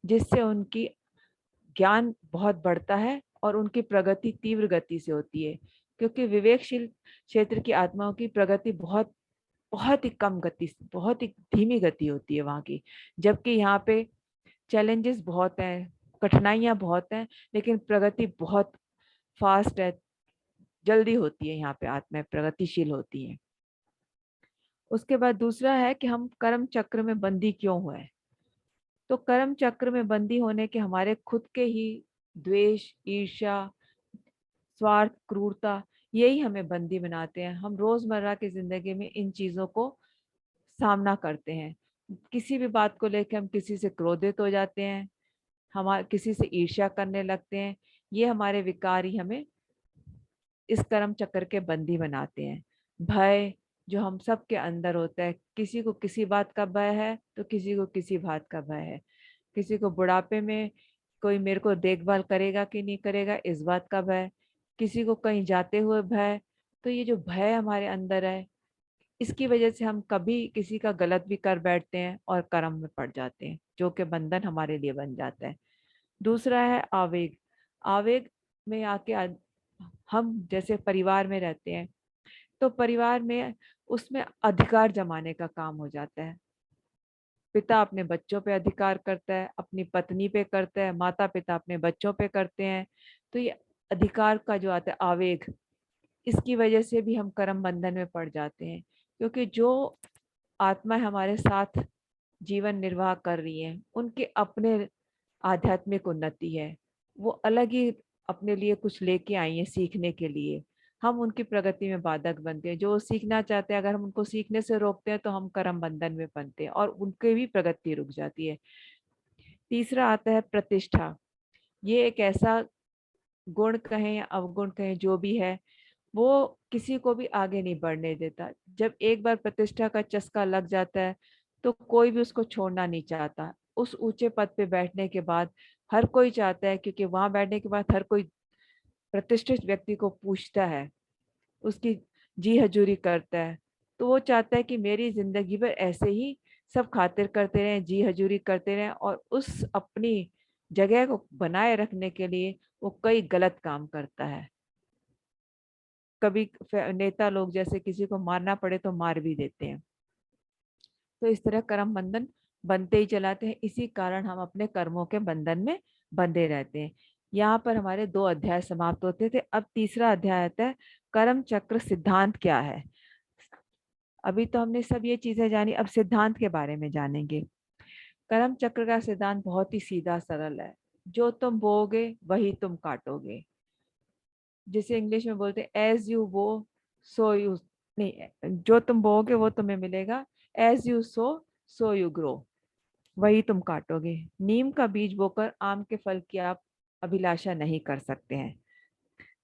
जिससे उनकी ज्ञान बहुत बढ़ता है और उनकी प्रगति तीव्र गति से होती है। क्योंकि विवेकशील क्षेत्र की आत्माओं की प्रगति बहुत बहुत ही कम गति से, बहुत ही धीमी गति होती है वहाँ की, जबकि यहाँ पे चैलेंजेस बहुत हैं, कठिनाइयाँ बहुत हैं, लेकिन प्रगति बहुत फास्ट है, जल्दी होती है। यहाँ पे आत्माएं प्रगतिशील होती हैं। उसके बाद दूसरा है कि हम कर्म चक्र में बंदी क्यों हुए? तो कर्म चक्र में बंदी होने के हमारे खुद के ही द्वेष, ईर्ष्या, स्वार्थ, क्रूरता, यही हमें बंदी बनाते हैं। हम रोजमर्रा की जिंदगी में इन चीजों को सामना करते हैं। किसी भी बात को लेकर हम किसी से क्रोधित हो जाते हैं, हम किसी से ईर्ष्या करने लगते हैं। ये हमारे विकार ही हमें इस कर्म चक्र के बंदी बनाते हैं। भय जो हम सब के अंदर होता है, किसी को किसी बात का भय है तो किसी को किसी बात का भय है, किसी को बुढ़ापे में कोई मेरे को देखभाल करेगा कि नहीं करेगा इस बात का भय, किसी को कहीं जाते हुए भय। तो ये जो भय हमारे अंदर है, इसकी वजह से हम कभी किसी का गलत भी कर बैठते हैं और कर्म में पड़ जाते हैं जो कि बंधन हमारे लिए बन जाता है। दूसरा है आवेग। आवेग में आके हम जैसे परिवार में रहते हैं तो परिवार में उसमें अधिकार जमाने का काम हो जाता है। पिता अपने बच्चों पे अधिकार करता है, अपनी पत्नी पे करता है, माता पिता अपने बच्चों पे करते हैं। तो ये अधिकार का जो आता है आवेग, इसकी वजह से भी हम कर्म बंधन में पड़ जाते हैं। क्योंकि जो आत्मा हमारे साथ जीवन निर्वाह कर रही है उनके अपने आध्यात्मिक उन्नति है, वो अलग ही अपने लिए कुछ लेके आई है सीखने के लिए। हम उनकी प्रगति में बाधक बनते हैं। जो वो सीखना चाहते हैं अगर हम उनको सीखने से रोकते हैं तो हम कर्म बंधन में बनते हैं और उनकी भी प्रगति रुक जाती है। तीसरा आता है प्रतिष्ठा। ये एक ऐसा गुण कहें या अवगुण कहें, जो भी है, वो किसी को भी आगे नहीं बढ़ने देता। जब एक बार प्रतिष्ठा का चस्का लग जाता है तो कोई भी उसको छोड़ना नहीं चाहता। उस ऊंचे पद पे बैठने के बाद हर कोई चाहता है, क्योंकि वहां बैठने के बाद हर कोई प्रतिष्ठित व्यक्ति को पूछता है, उसकी जी हजूरी करता है, तो वो चाहता है कि मेरी जिंदगी भर ऐसे ही सब खातिर करते रहें, जी हजूरी करते रहें, और उस अपनी जगह को बनाए रखने के लिए वो कई गलत काम करता है। कभी नेता लोग जैसे किसी को मारना पड़े तो मार भी देते हैं। तो इस तरह कर्म बंधन बनते ही चलाते हैं। इसी कारण हम अपने कर्मों के बंधन में बंधे रहते हैं। यहाँ पर हमारे 2 अध्याय समाप्त होते थे। अब तीसरा अध्याय आता है, कर्म चक्र सिद्धांत क्या है। अभी तो हमने सब ये चीजें जानी, अब सिद्धांत के बारे में जानेंगे। कर्म चक्र का सिद्धांत बहुत ही सीधा सरल है। जो तुम बोओगे वही तुम काटोगे। जिसे इंग्लिश में बोलते हैं एज यू बो सो यू, नहीं, जो तुम बोओगे वो तुम्हें मिलेगा। As you sow you grow, वही तुम काटोगे। नीम का बीज बोकर आम के फल की आप अभिलाषा नहीं कर सकते हैं।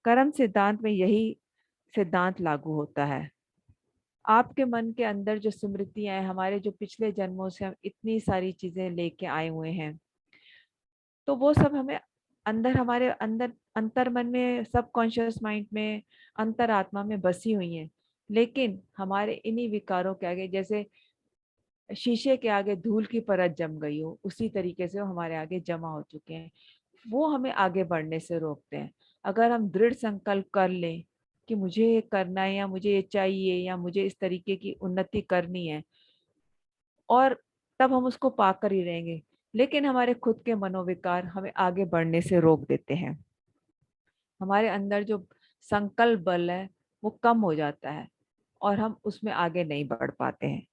कर्म सिद्धांत में यही सिद्धांत लागू होता है। आपके मन के अंदर जो स्मृतियां हैं, हमारे जो पिछले जन्मों से हम इतनी सारी चीजें लेके आए हुए हैं, तो वो सब हमें अंदर, हमारे अंदर अंतर मन में, सबकॉन्शियस माइंड में, अंतरात्मा में बसी हुई हैं। लेकिन हमारे इन्हीं विकारों के आगे, जैसे शीशे के आगे धूल की परत जम गई हो, उसी तरीके से वो हमारे आगे जमा हो चुके हैं। वो हमें आगे बढ़ने से रोकते हैं। अगर हम दृढ़ संकल्प कर लें कि मुझे ये करना है, या मुझे ये चाहिए, या मुझे इस तरीके की उन्नति करनी है, और तब हम उसको पाकर ही रहेंगे। लेकिन हमारे खुद के मनोविकार हमें आगे बढ़ने से रोक देते हैं। हमारे अंदर जो संकल्प बल है वो कम हो जाता है, और हम उसमें आगे नहीं बढ़ पाते हैं,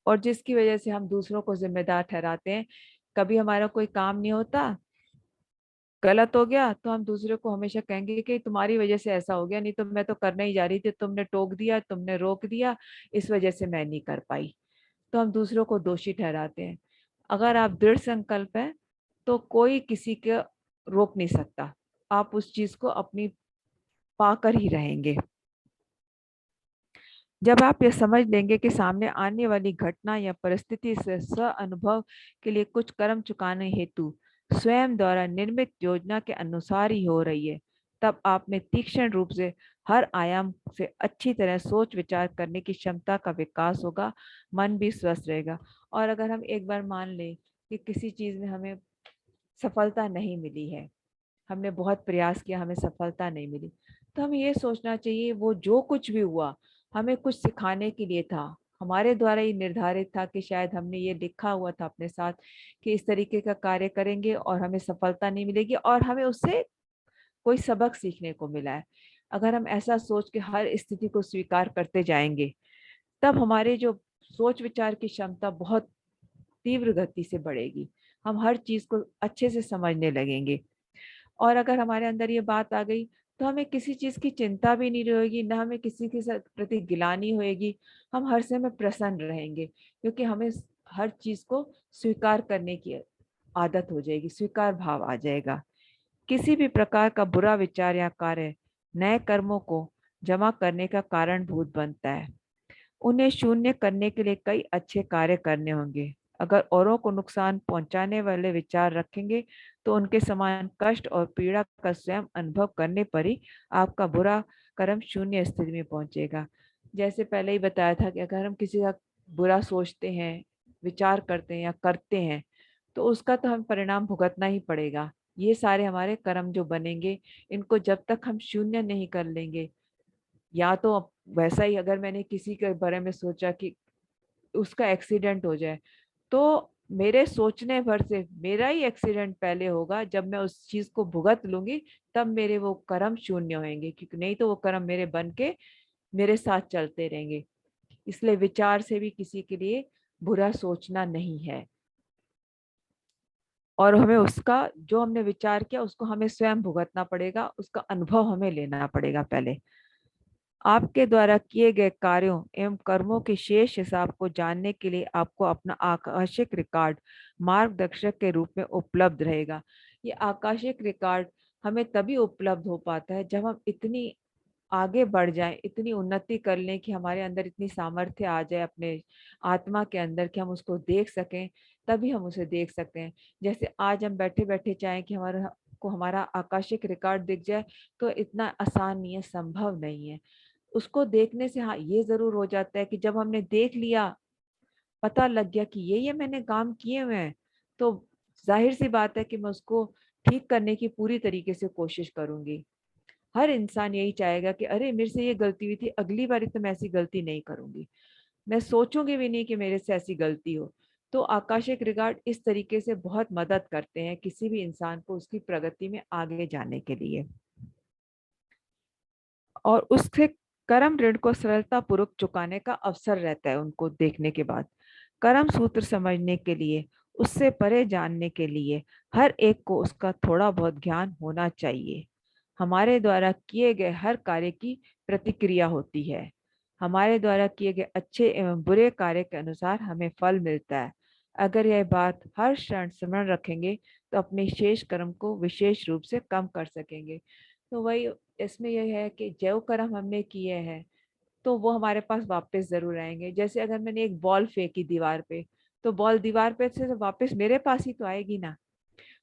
और जिसकी वजह से हम दूसरों को जिम्मेदार ठहराते हैं। कभी हमारा कोई काम नहीं होता, गलत हो गया, तो हम दूसरे को हमेशा कहेंगे कि तुम्हारी वजह से ऐसा हो गया, नहीं तो मैं तो करने ही जा रही थी, तुमने टोक दिया, तुमने रोक दिया, इस वजह से मैं नहीं कर पाई। तो हम दूसरों को दोषी ठहराते हैं। अगर आप दृढ़ संकल्प है तो कोई किसी के रोक नहीं सकता। आप उस चीज को अपनी पाकर ही रहेंगे। जब आप ये समझ लेंगे कि सामने आने वाली घटना या परिस्थिति से स्व अनुभव के लिए कुछ कर्म चुकाने हेतु स्वयं द्वारा निर्मित योजना के अनुसार ही हो रही है, तब आप में तीक्ष्ण रूप से हर आयाम से अच्छी तरह सोच विचार करने की क्षमता का विकास होगा। मन भी स्वस्थ रहेगा। और अगर हम एक बार मान लें कि किसी चीज में हमें सफलता नहीं मिली है, हमने बहुत प्रयास किया, हमें सफलता नहीं मिली, तो हमें ये सोचना चाहिए वो जो कुछ भी हुआ हमें कुछ सिखाने के लिए था। हमारे द्वारा ये निर्धारित था कि शायद हमने ये लिखा हुआ था अपने साथ कि इस तरीके का कार्य करेंगे और हमें सफलता नहीं मिलेगी, और हमें उससे कोई सबक सीखने को मिला है। अगर हम ऐसा सोच के हर स्थिति को स्वीकार करते जाएंगे, तब हमारे जो सोच विचार की क्षमता बहुत तीव्र गति से बढ़ेगी। हम हर चीज को अच्छे से समझने लगेंगे। और अगर हमारे अंदर ये बात आ गई, तो हमें किसी चीज की चिंता भी नहीं रहेगी, ना हमें किसी के साथ प्रति गिलानी होएगी। हम हर समय प्रसन्न रहेंगे, क्योंकि हमें हर चीज को स्वीकार करने की आदत हो जाएगी, स्वीकार भाव आ जाएगा। किसी भी प्रकार का बुरा विचार या कार्य नए कर्मों को जमा करने का कारणभूत बनता है। उन्हें शून्य करने के लिए कई अच्छे कार्य करने होंगे। अगर औरों को नुकसान पहुंचाने वाले विचार रखेंगे, तो उनके समान कष्ट और पीड़ा का स्वयं अनुभव करने पर ही आपका बुरा कर्म शून्य स्थिति में पहुंचेगा। जैसे पहले ही बताया था कि अगर हम किसी का बुरा सोचते हैं, विचार करते हैं या करते हैं, तो उसका तो हम परिणाम भुगतना ही पड़ेगा। ये सारे हमारे कर्म जो बनेंगे, इनको जब तक हम शून्य नहीं कर लेंगे, या तो वैसा ही अगर मैंने किसी के बारे में सोचा कि उसका एक्सीडेंट हो जाए, तो मेरे सोचने भर से मेरा ही एक्सीडेंट पहले होगा। जब मैं उस चीज को भुगत लूंगी, तब मेरे वो कर्म शून्य होंगे, क्योंकि नहीं तो वो कर्म मेरे बन के मेरे साथ चलते रहेंगे। इसलिए विचार से भी किसी के लिए बुरा सोचना नहीं है, और हमें उसका जो हमने विचार किया उसको हमें स्वयं भुगतना पड़ेगा, उसका अनुभव हमें लेना पड़ेगा पहले। आपके द्वारा किए गए कार्यों एवं कर्मों के शेष हिसाब को जानने के लिए आपको अपना आकाशिक रिकॉर्ड मार्गदर्शक के रूप में उपलब्ध रहेगा। ये आकाशिक रिकॉर्ड हमें तभी उपलब्ध हो पाता है जब हम इतनी आगे बढ़ जाएं, इतनी उन्नति कर लें कि हमारे अंदर इतनी सामर्थ्य आ जाए अपने आत्मा के अंदर कि हम उसको देख सकें। तभी हम उसे देख सकते हैं। जैसे आज हम बैठे बैठे चाहें कि हमारा को हमारा आकाशिक रिकॉर्ड दिख जाए तो इतना आसान नहीं है, संभव नहीं है। उसको देखने से हाँ ये जरूर हो जाता है कि जब हमने देख लिया, पता लग गया कि ये मैंने काम किए हुए हैं, तो जाहिर सी बात है कि मैं उसको ठीक करने की पूरी तरीके से कोशिश करूंगी। हर इंसान यही चाहेगा कि अरे मेरे से ये गलती हुई थी, अगली बार तो मैं ऐसी गलती नहीं करूंगी, मैं सोचूंगी भी नहीं कि मेरे से ऐसी गलती हो। तो आकाशिक रिकॉर्ड इस तरीके से बहुत मदद करते हैं किसी भी इंसान को उसकी प्रगति में आगे जाने के लिए, और उससे कर्म ऋण को सरलता पूर्वक चुकाने का अवसर रहता है। उनको देखने के बाद कर्म सूत्र समझने के लिए, उससे परे जानने के लिए हर एक को उसका थोड़ा बहुत ज्ञान होना चाहिए। हमारे द्वारा किए गए हर कार्य की प्रतिक्रिया होती है। हमारे द्वारा किए गए अच्छे एवं बुरे कार्य के अनुसार हमें फल मिलता है। अगर यह बात हर क्षण स्मरण रखेंगे तो अपने शेष कर्म को विशेष रूप से कम कर सकेंगे। तो वही इसमें यह है कि जो कर्म हमने किए हैं तो वो हमारे पास वापस जरूर आएंगे। जैसे अगर मैंने एक बॉल फेंकी दीवार पे, तो बॉल दीवार पे से तो वापस मेरे पास ही तो आएगी ना।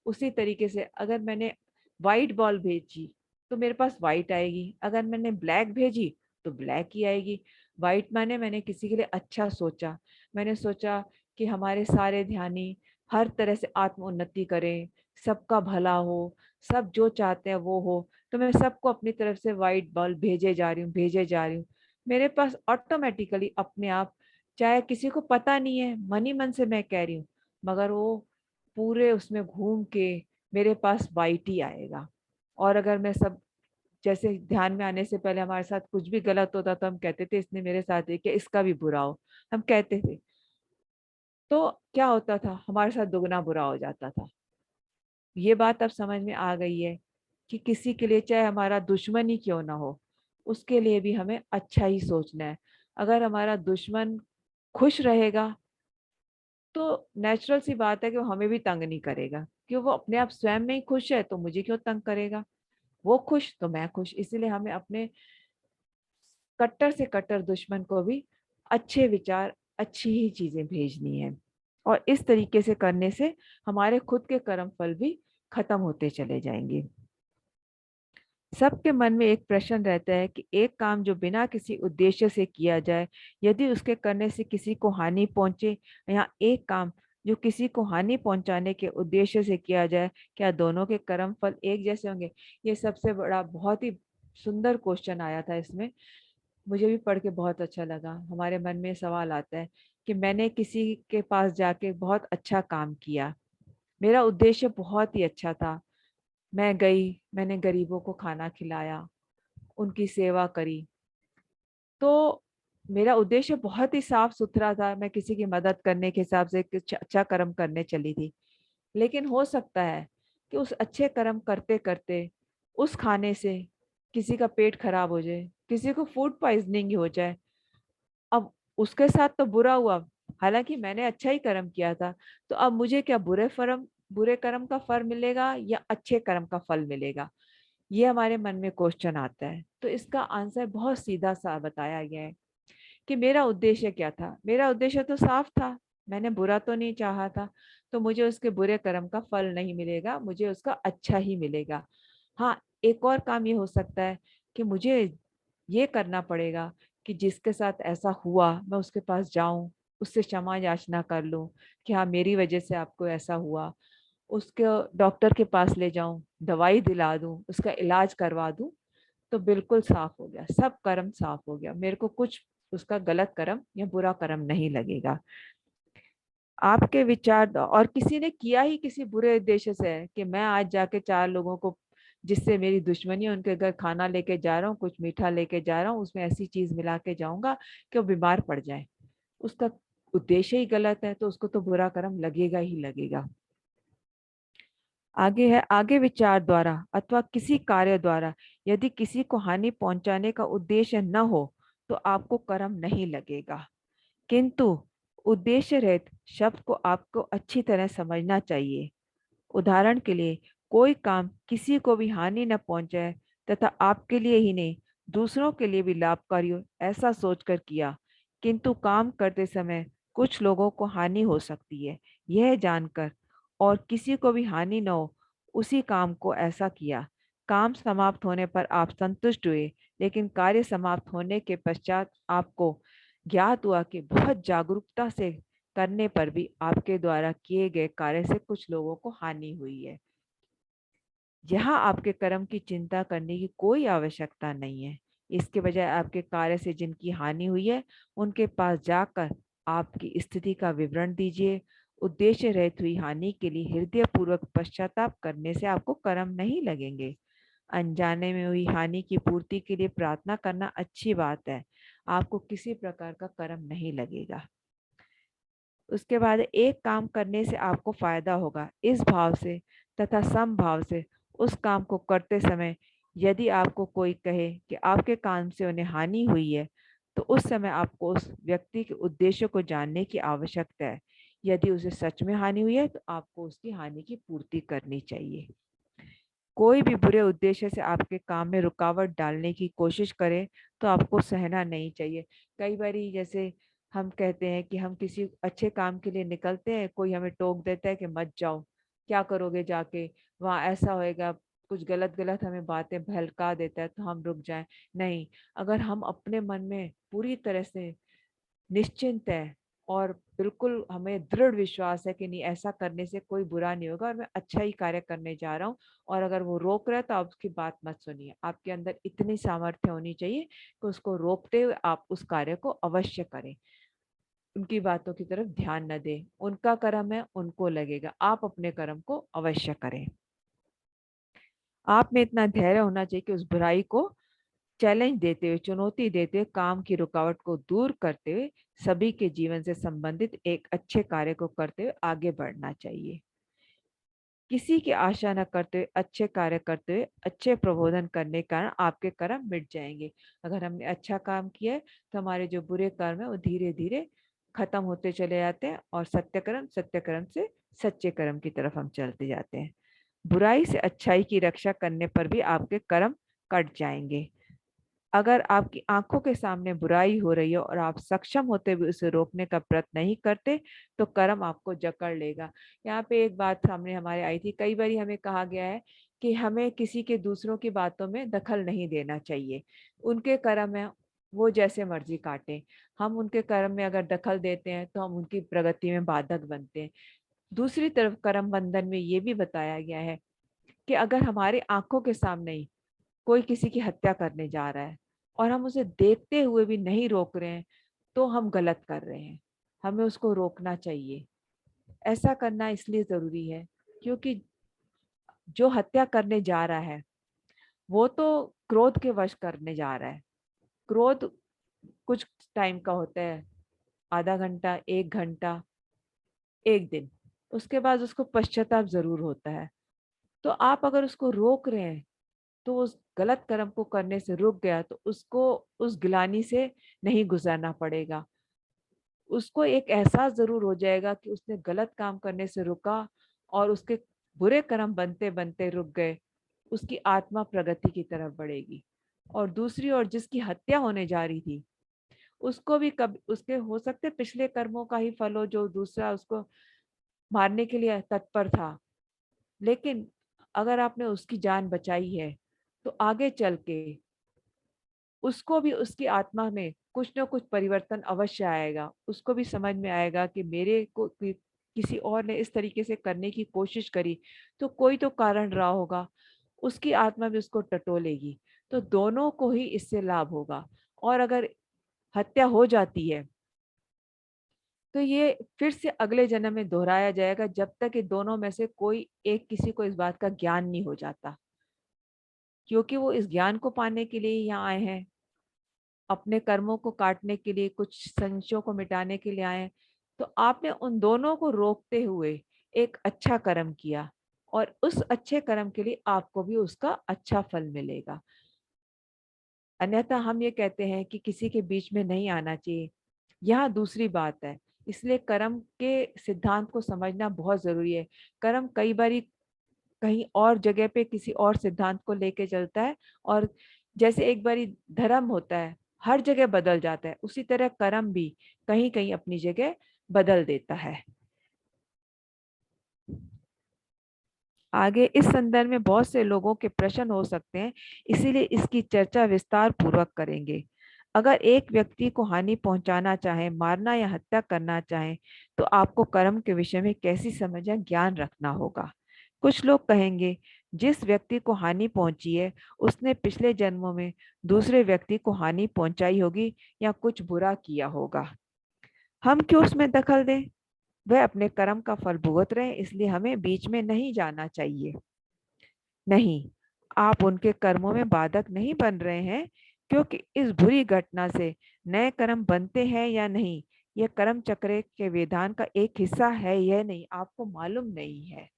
उसी तरीके से अगर मैंने व्हाइट बॉल भेजी तो मेरे पास व्हाइट आएगी, अगर मैंने ब्लैक भेजी तो ब्लैक ही आएगी। व्हाइट माने मैंने किसी के लिए अच्छा सोचा, मैंने सोचा कि हमारे सारे ध्यानी हर तरह से आत्म उन्नति करें, सबका भला हो, सब जो चाहते हैं वो हो, तो मैं सबको अपनी तरफ से व्हाइट बॉल भेजे जा रही हूँ, भेजे जा रही हूँ। मेरे पास ऑटोमेटिकली अपने आप, चाहे किसी को पता नहीं है, मन ही मन से मैं कह रही हूँ, मगर वो पूरे उसमें घूम के मेरे पास वाइट ही आएगा। और अगर मैं सब, जैसे ध्यान में आने से पहले हमारे साथ कुछ भी गलत होता तो हम कहते थे इसने मेरे साथ ये किया, इसका भी बुरा हो, हम कहते थे। तो क्या होता था, हमारे साथ दुगना बुरा हो जाता था। ये बात अब समझ में आ गई है कि किसी के लिए चाहे हमारा दुश्मन ही क्यों ना हो, उसके लिए भी हमें अच्छा ही सोचना है। अगर हमारा दुश्मन खुश रहेगा तो नेचुरल सी बात है कि वो हमें भी तंग नहीं करेगा, कि वो अपने आप स्वयं में ही खुश है तो मुझे क्यों तंग करेगा। वो खुश तो मैं खुश, इसलिए हमें अपने कट्टर से कट्टर दुश्मन को भी अच्छे विचार, अच्छी ही चीजें भेजनी है। और इस तरीके से करने से हमारे खुद के कर्म फल भी खत्म होते चले जाएंगे। सबके मन में एक प्रश्न रहता है कि एक काम जो बिना किसी उद्देश्य से किया जाए, यदि उसके करने से किसी को हानि पहुंचे, या एक काम जो किसी को हानि पहुंचाने के उद्देश्य से किया जाए, क्या दोनों के कर्म फल एक जैसे होंगे? ये सबसे बड़ा बहुत ही सुंदर क्वेश्चन आया था इसमें, मुझे भी पढ़ के बहुत अच्छा लगा। हमारे मन में सवाल आता है कि मैंने किसी के पास जाके बहुत अच्छा काम किया, मेरा उद्देश्य बहुत ही अच्छा था, मैं गई, मैंने गरीबों को खाना खिलाया, उनकी सेवा करी, तो मेरा उद्देश्य बहुत ही साफ सुथरा था, मैं किसी की मदद करने के हिसाब से कुछ अच्छा कर्म करने चली थी। लेकिन हो सकता है कि उस अच्छे कर्म करते करते उस खाने से किसी का पेट खराब हो जाए, किसी को फूड पॉइजनिंग हो जाए। अब उसके साथ तो बुरा हुआ, हालांकि मैंने अच्छा ही कर्म किया था, तो अब मुझे क्या बुरे कर्म का फल मिलेगा या अच्छे कर्म का फल मिलेगा? ये हमारे मन में क्वेश्चन आता है। तो इसका आंसर बहुत सीधा सा बताया गया है कि मेरा उद्देश्य क्या था। मेरा उद्देश्य तो साफ था, मैंने बुरा तो नहीं चाहा था, तो मुझे उसके बुरे कर्म का फल नहीं मिलेगा, मुझे उसका अच्छा ही मिलेगा। हाँ, एक और काम ये हो सकता है कि मुझे ये करना पड़ेगा कि जिसके साथ ऐसा हुआ मैं उसके पास जाऊं, उससे क्षमा याचना कर लूं कि हाँ मेरी वजह से आपको ऐसा हुआ, उसके डॉक्टर के पास ले जाऊं, दवाई दिला दूं, उसका इलाज करवा दूं, तो बिल्कुल साफ हो गया, सब कर्म साफ हो गया, मेरे को कुछ उसका गलत कर्म या बुरा कर्म नहीं लगेगा। आपके विचार, और किसी ने किया ही किसी बुरे उद्देश्य से है कि मैं आज जाके चार लोगों को जिससे मेरी दुश्मनी है उनके घर खाना लेके जा रहा हूँ, कुछ मीठा लेके जा रहा हूँ, उसमें ऐसी चीज मिला के जाऊंगा कि वो बीमार पड़ जाए, उसका उद्देश्य ही गलत है, तो उसको तो बुरा कर्म लगेगा ही लगेगा। आगे है, आगे विचार द्वारा अथवा किसी कार्य द्वारा यदि किसी को हानि पहुंचाने का उद्देश्य न हो तो आपको कर्म नहीं लगेगा। किंतु उद्देश्य रहित शब्द को आपको अच्छी तरह समझना चाहिए। उदाहरण के लिए, कोई काम किसी को भी हानि न पहुंचाए तथा आपके लिए ही नहीं दूसरों के लिए भी लाभकारी हो, ऐसा सोचकर किया, किंतु काम करते समय कुछ लोगों को हानि हो सकती है, यह जानकर और किसी को भी हानि न हो उसी काम को ऐसा किया। काम समाप्त होने पर आप संतुष्ट हुए, लेकिन कार्य समाप्त होने के पश्चात आपको ज्ञात हुआ कि बहुत जागरूकता से करने पर भी आपके द्वारा किए गए कार्य से कुछ लोगों को हानि हुई है। यहाँ आपके कर्म की चिंता करने की कोई आवश्यकता नहीं है। इसके बजाय आपके कार्य से जिनकी हानि हुई है उनके पास जाकर आपकी स्थिति का विवरण दीजिए। उद्देश्य रहित हुई हानि के लिए हृदय पूर्वक पश्चाताप करने से आपको कर्म नहीं लगेंगे। अनजाने में हुई हानि की पूर्ति के लिए प्रार्थना करना अच्छी बात है, आपको किसी प्रकार का कर्म नहीं लगेगा। उसके बाद एक काम करने से आपको फायदा होगा, इस भाव से तथा समभाव से उस काम को करते समय यदि आपको कोई कहे कि आपके काम से उन्हें हानि हुई है, तो उस समय आपको उस व्यक्ति के उद्देश्य को जानने की आवश्यकता है। यदि उसे सच में हानि हुई है तो आपको उसकी हानि की पूर्ति करनी चाहिए। कोई भी बुरे उद्देश्य से आपके काम में रुकावट डालने की कोशिश करे तो आपको सहना नहीं चाहिए। कई बारी जैसे हम कहते हैं कि हम किसी अच्छे काम के लिए निकलते हैं, कोई हमें टोक देता है कि मत जाओ, क्या करोगे जाके, वहाँ ऐसा होएगा, कुछ गलत गलत हमें बातें बहलका देता है तो हम रुक जाएं। नहीं, अगर हम अपने मन में पूरी तरह से निश्चिंत है और बिल्कुल हमें दृढ़ विश्वास है कि नहीं, ऐसा करने से कोई बुरा नहीं होगा और मैं अच्छा ही कार्य करने जा रहा हूँ, और अगर वो रोक रहा है तो आप उसकी बात मत सुनिए। आपके अंदर इतनी सामर्थ्य होनी चाहिए कि उसको रोकते हुए आप उस कार्य को अवश्य करें। उनकी बातों की तरफ ध्यान न दें। उनका कर्म है, उनको लगेगा, आप अपने कर्म को अवश्य करें। आप में इतना धैर्य होना चाहिए कि उस बुराई को चैलेंज देते हुए, चुनौती देते हुए, काम की रुकावट को दूर करते हुए सभी के जीवन से संबंधित एक अच्छे कार्य को करते हुए आगे बढ़ना चाहिए। किसी की आशा न करते हुए अच्छे कार्य करते हुए अच्छे प्रबोधन करने के कारण आपके कर्म मिट जाएंगे। अगर हमने अच्छा काम किया है तो हमारे जो बुरे कर्म है वो धीरे धीरे खत्म होते चले जाते हैं और सत्य कर्म से सच्चे कर्म की तरफ हम चलते जाते हैं। बुराई से अच्छाई की रक्षा करने पर भी आपके कर्म कट जाएंगे। अगर आपकी आंखों के सामने बुराई हो रही है और आप सक्षम होते हुए उसे रोकने का प्रयत्न नहीं करते तो कर्म आपको जकड़ लेगा। यहाँ पे एक बात सामने हमारे आई थी, कई बार हमें कहा गया है कि हमें किसी के दूसरों की बातों में दखल नहीं देना चाहिए। उनके कर्म है, वो जैसे मर्जी काटें। हम उनके कर्म में अगर दखल देते हैं तो हम उनकी प्रगति में बाधक बनते हैं। दूसरी तरफ कर्म बंधन में ये भी बताया गया है कि अगर हमारे आंखों के सामने ही कोई किसी की हत्या करने जा रहा है और हम उसे देखते हुए भी नहीं रोक रहे हैं तो हम गलत कर रहे हैं, हमें उसको रोकना चाहिए। ऐसा करना इसलिए जरूरी है क्योंकि जो हत्या करने जा रहा है वो तो क्रोध के वश करने जा रहा है। क्रोध कुछ टाइम का होता है, आधा घंटा, 1 घंटा, 1 दिन, उसके बाद उसको पश्चाताप जरूर होता है। तो आप अगर उसको रोक रहे हैं तो उस गलत कर्म को करने से रुक गया तो उसको उस गिलानी से नहीं गुजरना पड़ेगा। उसको एक एहसास जरूर हो जाएगा कि उसने गलत काम करने से रुका और उसके बुरे कर्म बनते बनते रुक गए। उसकी आत्मा प्रगति की तरफ बढ़ेगी। और दूसरी ओर जिसकी हत्या होने जा रही थी उसको भी कब उसके हो सकते पिछले कर्मों का ही फल हो, जो दूसरा उसको मारने के लिए तत्पर था, लेकिन अगर आपने उसकी जान बचाई है तो आगे चल के उसको भी उसकी आत्मा में कुछ ना कुछ परिवर्तन अवश्य आएगा। उसको भी समझ में आएगा कि मेरे को किसी और ने इस तरीके से करने की कोशिश करी तो कोई तो कारण रहा होगा। उसकी आत्मा भी उसको टटोलेगी, तो दोनों को ही इससे लाभ होगा। और अगर हत्या हो जाती है तो ये फिर से अगले जन्म में दोहराया जाएगा जब तक कि दोनों में से कोई एक किसी को इस बात का ज्ञान नहीं हो जाता, क्योंकि वो इस ज्ञान को पाने के लिए यहाँ आए हैं, अपने कर्मों को काटने के लिए, कुछ संशयों को मिटाने के लिए आए हैं। तो आपने उन दोनों को रोकते हुए एक अच्छा कर्म किया और उस अच्छे कर्म के लिए आपको भी उसका अच्छा फल मिलेगा। अन्यथा हम ये कहते हैं कि किसी के बीच में नहीं आना चाहिए, यहाँ दूसरी बात है। इसलिए कर्म के सिद्धांत को समझना बहुत जरूरी है। कर्म कई बारी कहीं और जगह पे किसी और सिद्धांत को लेके चलता है, और जैसे एक बारी धर्म होता है हर जगह बदल जाता है, उसी तरह कर्म भी कहीं कहीं अपनी जगह बदल देता है। आगे इस संदर्भ में बहुत से लोगों के प्रश्न हो सकते हैं, इसीलिए इसकी चर्चा विस्तार पूर्वक करेंगे। अगर एक व्यक्ति को हानि पहुंचाना चाहे, मारना या हत्या करना चाहे, तो आपको कर्म के विषय में कैसी समझ या ज्ञान रखना होगा। कुछ लोग कहेंगे, जिस व्यक्ति को हानि पहुंची है उसने पिछले जन्मों में दूसरे व्यक्ति को हानि पहुंचाई होगी या कुछ बुरा किया होगा। हम क्यों उसमें दखल दें? वह अपने कर्म का फल भुगत रहे हैं, इसलिए हमें बीच में नहीं जाना चाहिए। नहीं, आप उनके कर्मों में बाधक नहीं बन रहे हैं, क्योंकि इस बुरी घटना से नए कर्म बनते हैं या नहीं, यह कर्म चक्र के विधान का एक हिस्सा है यह नहीं, आपको मालूम नहीं है।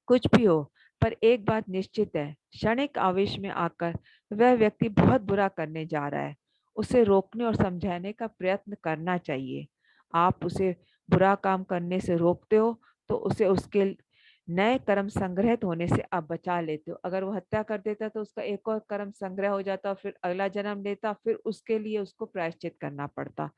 कुछ भी हो, पर एक बात निश्चित है, क्षणिक आवेश में आकर वह व्यक्ति बहुत बुरा करने जा रहा है। उसे रोकने और समझाने का प्रयत्न करना चाहिए। आप उसे बुरा काम करने से रोकते हो तो उसे उसके नए कर्म संग्रहित होने से आप बचा लेते हो। अगर वो हत्या कर देता तो उसका एक और कर्म संग्रह हो जाता, फिर अगला जन्म लेता, फिर उसके लिए उसको प्रायश्चित करना पड़ता।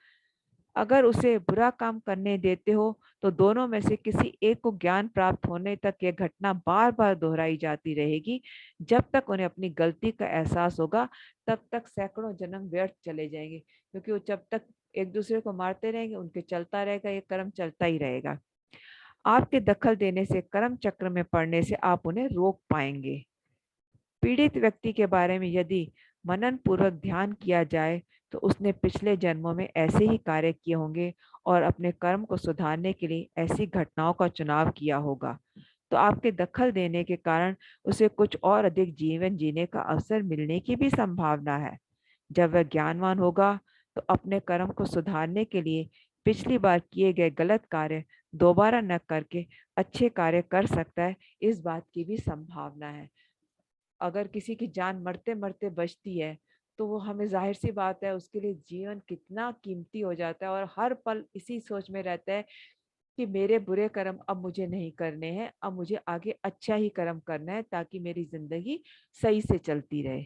अगर उसे बुरा काम करने देते हो तो दोनों में से किसी एक को ज्ञान प्राप्त होने तक यह घटना बार बार दोहराई जाती रहेगी। जब तक उन्हें अपनी गलती का एहसास होगा तब तक सैकड़ों जन्म व्यर्थ चले जाएंगे, क्योंकि वो जब तक एक दूसरे को मारते रहेंगे उनके चलता रहेगा, ये कर्म चलता ही रहेगा। आपके दखल देने से कर्म चक्र में पड़ने से आप उन्हें रोक पाएंगे। पीड़ित व्यक्ति के बारे में यदि मनन पूर्वक ध्यान किया जाए तो उसने पिछले जन्मों में ऐसे ही कार्य किए होंगे और अपने कर्म को सुधारने के लिए ऐसी घटनाओं का चुनाव किया होगा। तो आपके दखल देने के कारण उसे कुछ और अधिक जीवन जीने का अवसर मिलने की भी संभावना है। जब वह ज्ञानवान होगा तो अपने कर्म को सुधारने के लिए पिछली बार किए गए गलत कार्य दोबारा न करके अच्छे कार्य कर सकता है, इस बात की भी संभावना है। अगर किसी की जान मरते मरते बचती है तो वो हमें जाहिर सी बात है उसके लिए जीवन कितना कीमती हो जाता है और हर पल इसी सोच में रहता है कि मेरे बुरे कर्म अब मुझे नहीं करने हैं, अब मुझे आगे अच्छा ही कर्म करना है ताकि मेरी जिंदगी सही से चलती रहे।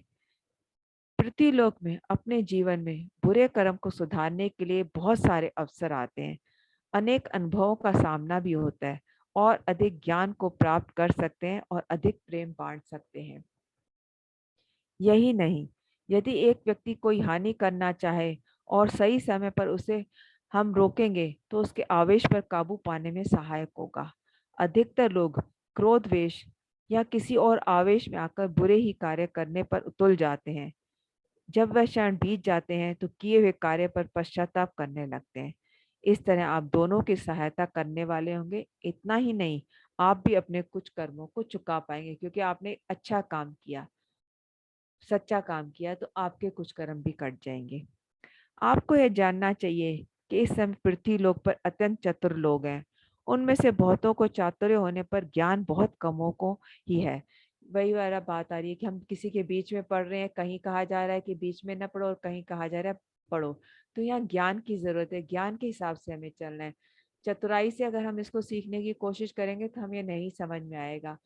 पृथ्वीलोक में अपने जीवन में बुरे कर्म को सुधारने के लिए बहुत सारे अवसर आते हैं, अनेक अनुभवों का सामना भी होता है और अधिक ज्ञान को प्राप्त कर सकते हैं और अधिक प्रेम बांट सकते हैं। यही नहीं, यदि एक व्यक्ति कोई हानि करना चाहे और सही समय पर उसे हम रोकेंगे तो उसके आवेश पर काबू पाने में सहायक होगा। अधिकतर लोग क्रोध वेश या किसी और आवेश में आकर बुरे ही कार्य करने पर उतुल जाते हैं। जब वह क्षण बीत जाते हैं तो किए हुए कार्य पर पश्चाताप करने लगते हैं। इस तरह आप दोनों की सहायता करने वाले होंगे। इतना ही नहीं, आप भी अपने कुछ कर्मों को चुका पाएंगे, क्योंकि आपने अच्छा काम किया, सच्चा काम किया, तो आपके कुछ कर्म भी कट जाएंगे। आपको यह जानना चाहिए कि इस समय पृथ्वी लोक पर अत्यंत चतुर लोग हैं। उनमें से बहुतों को चातुर्य होने पर ज्ञान बहुत कमों को ही है। वही वाला बात आ रही है कि हम किसी के बीच में पढ़ रहे हैं, कहीं कहा जा रहा है कि बीच में न पढ़ो और कहीं कहा जा रहा है पढ़ो। तो यहाँ ज्ञान की जरूरत है, ज्ञान के हिसाब से हमें चलना है। चतुराई से अगर हम इसको सीखने की कोशिश करेंगे तो हमें नहीं समझ में आएगा।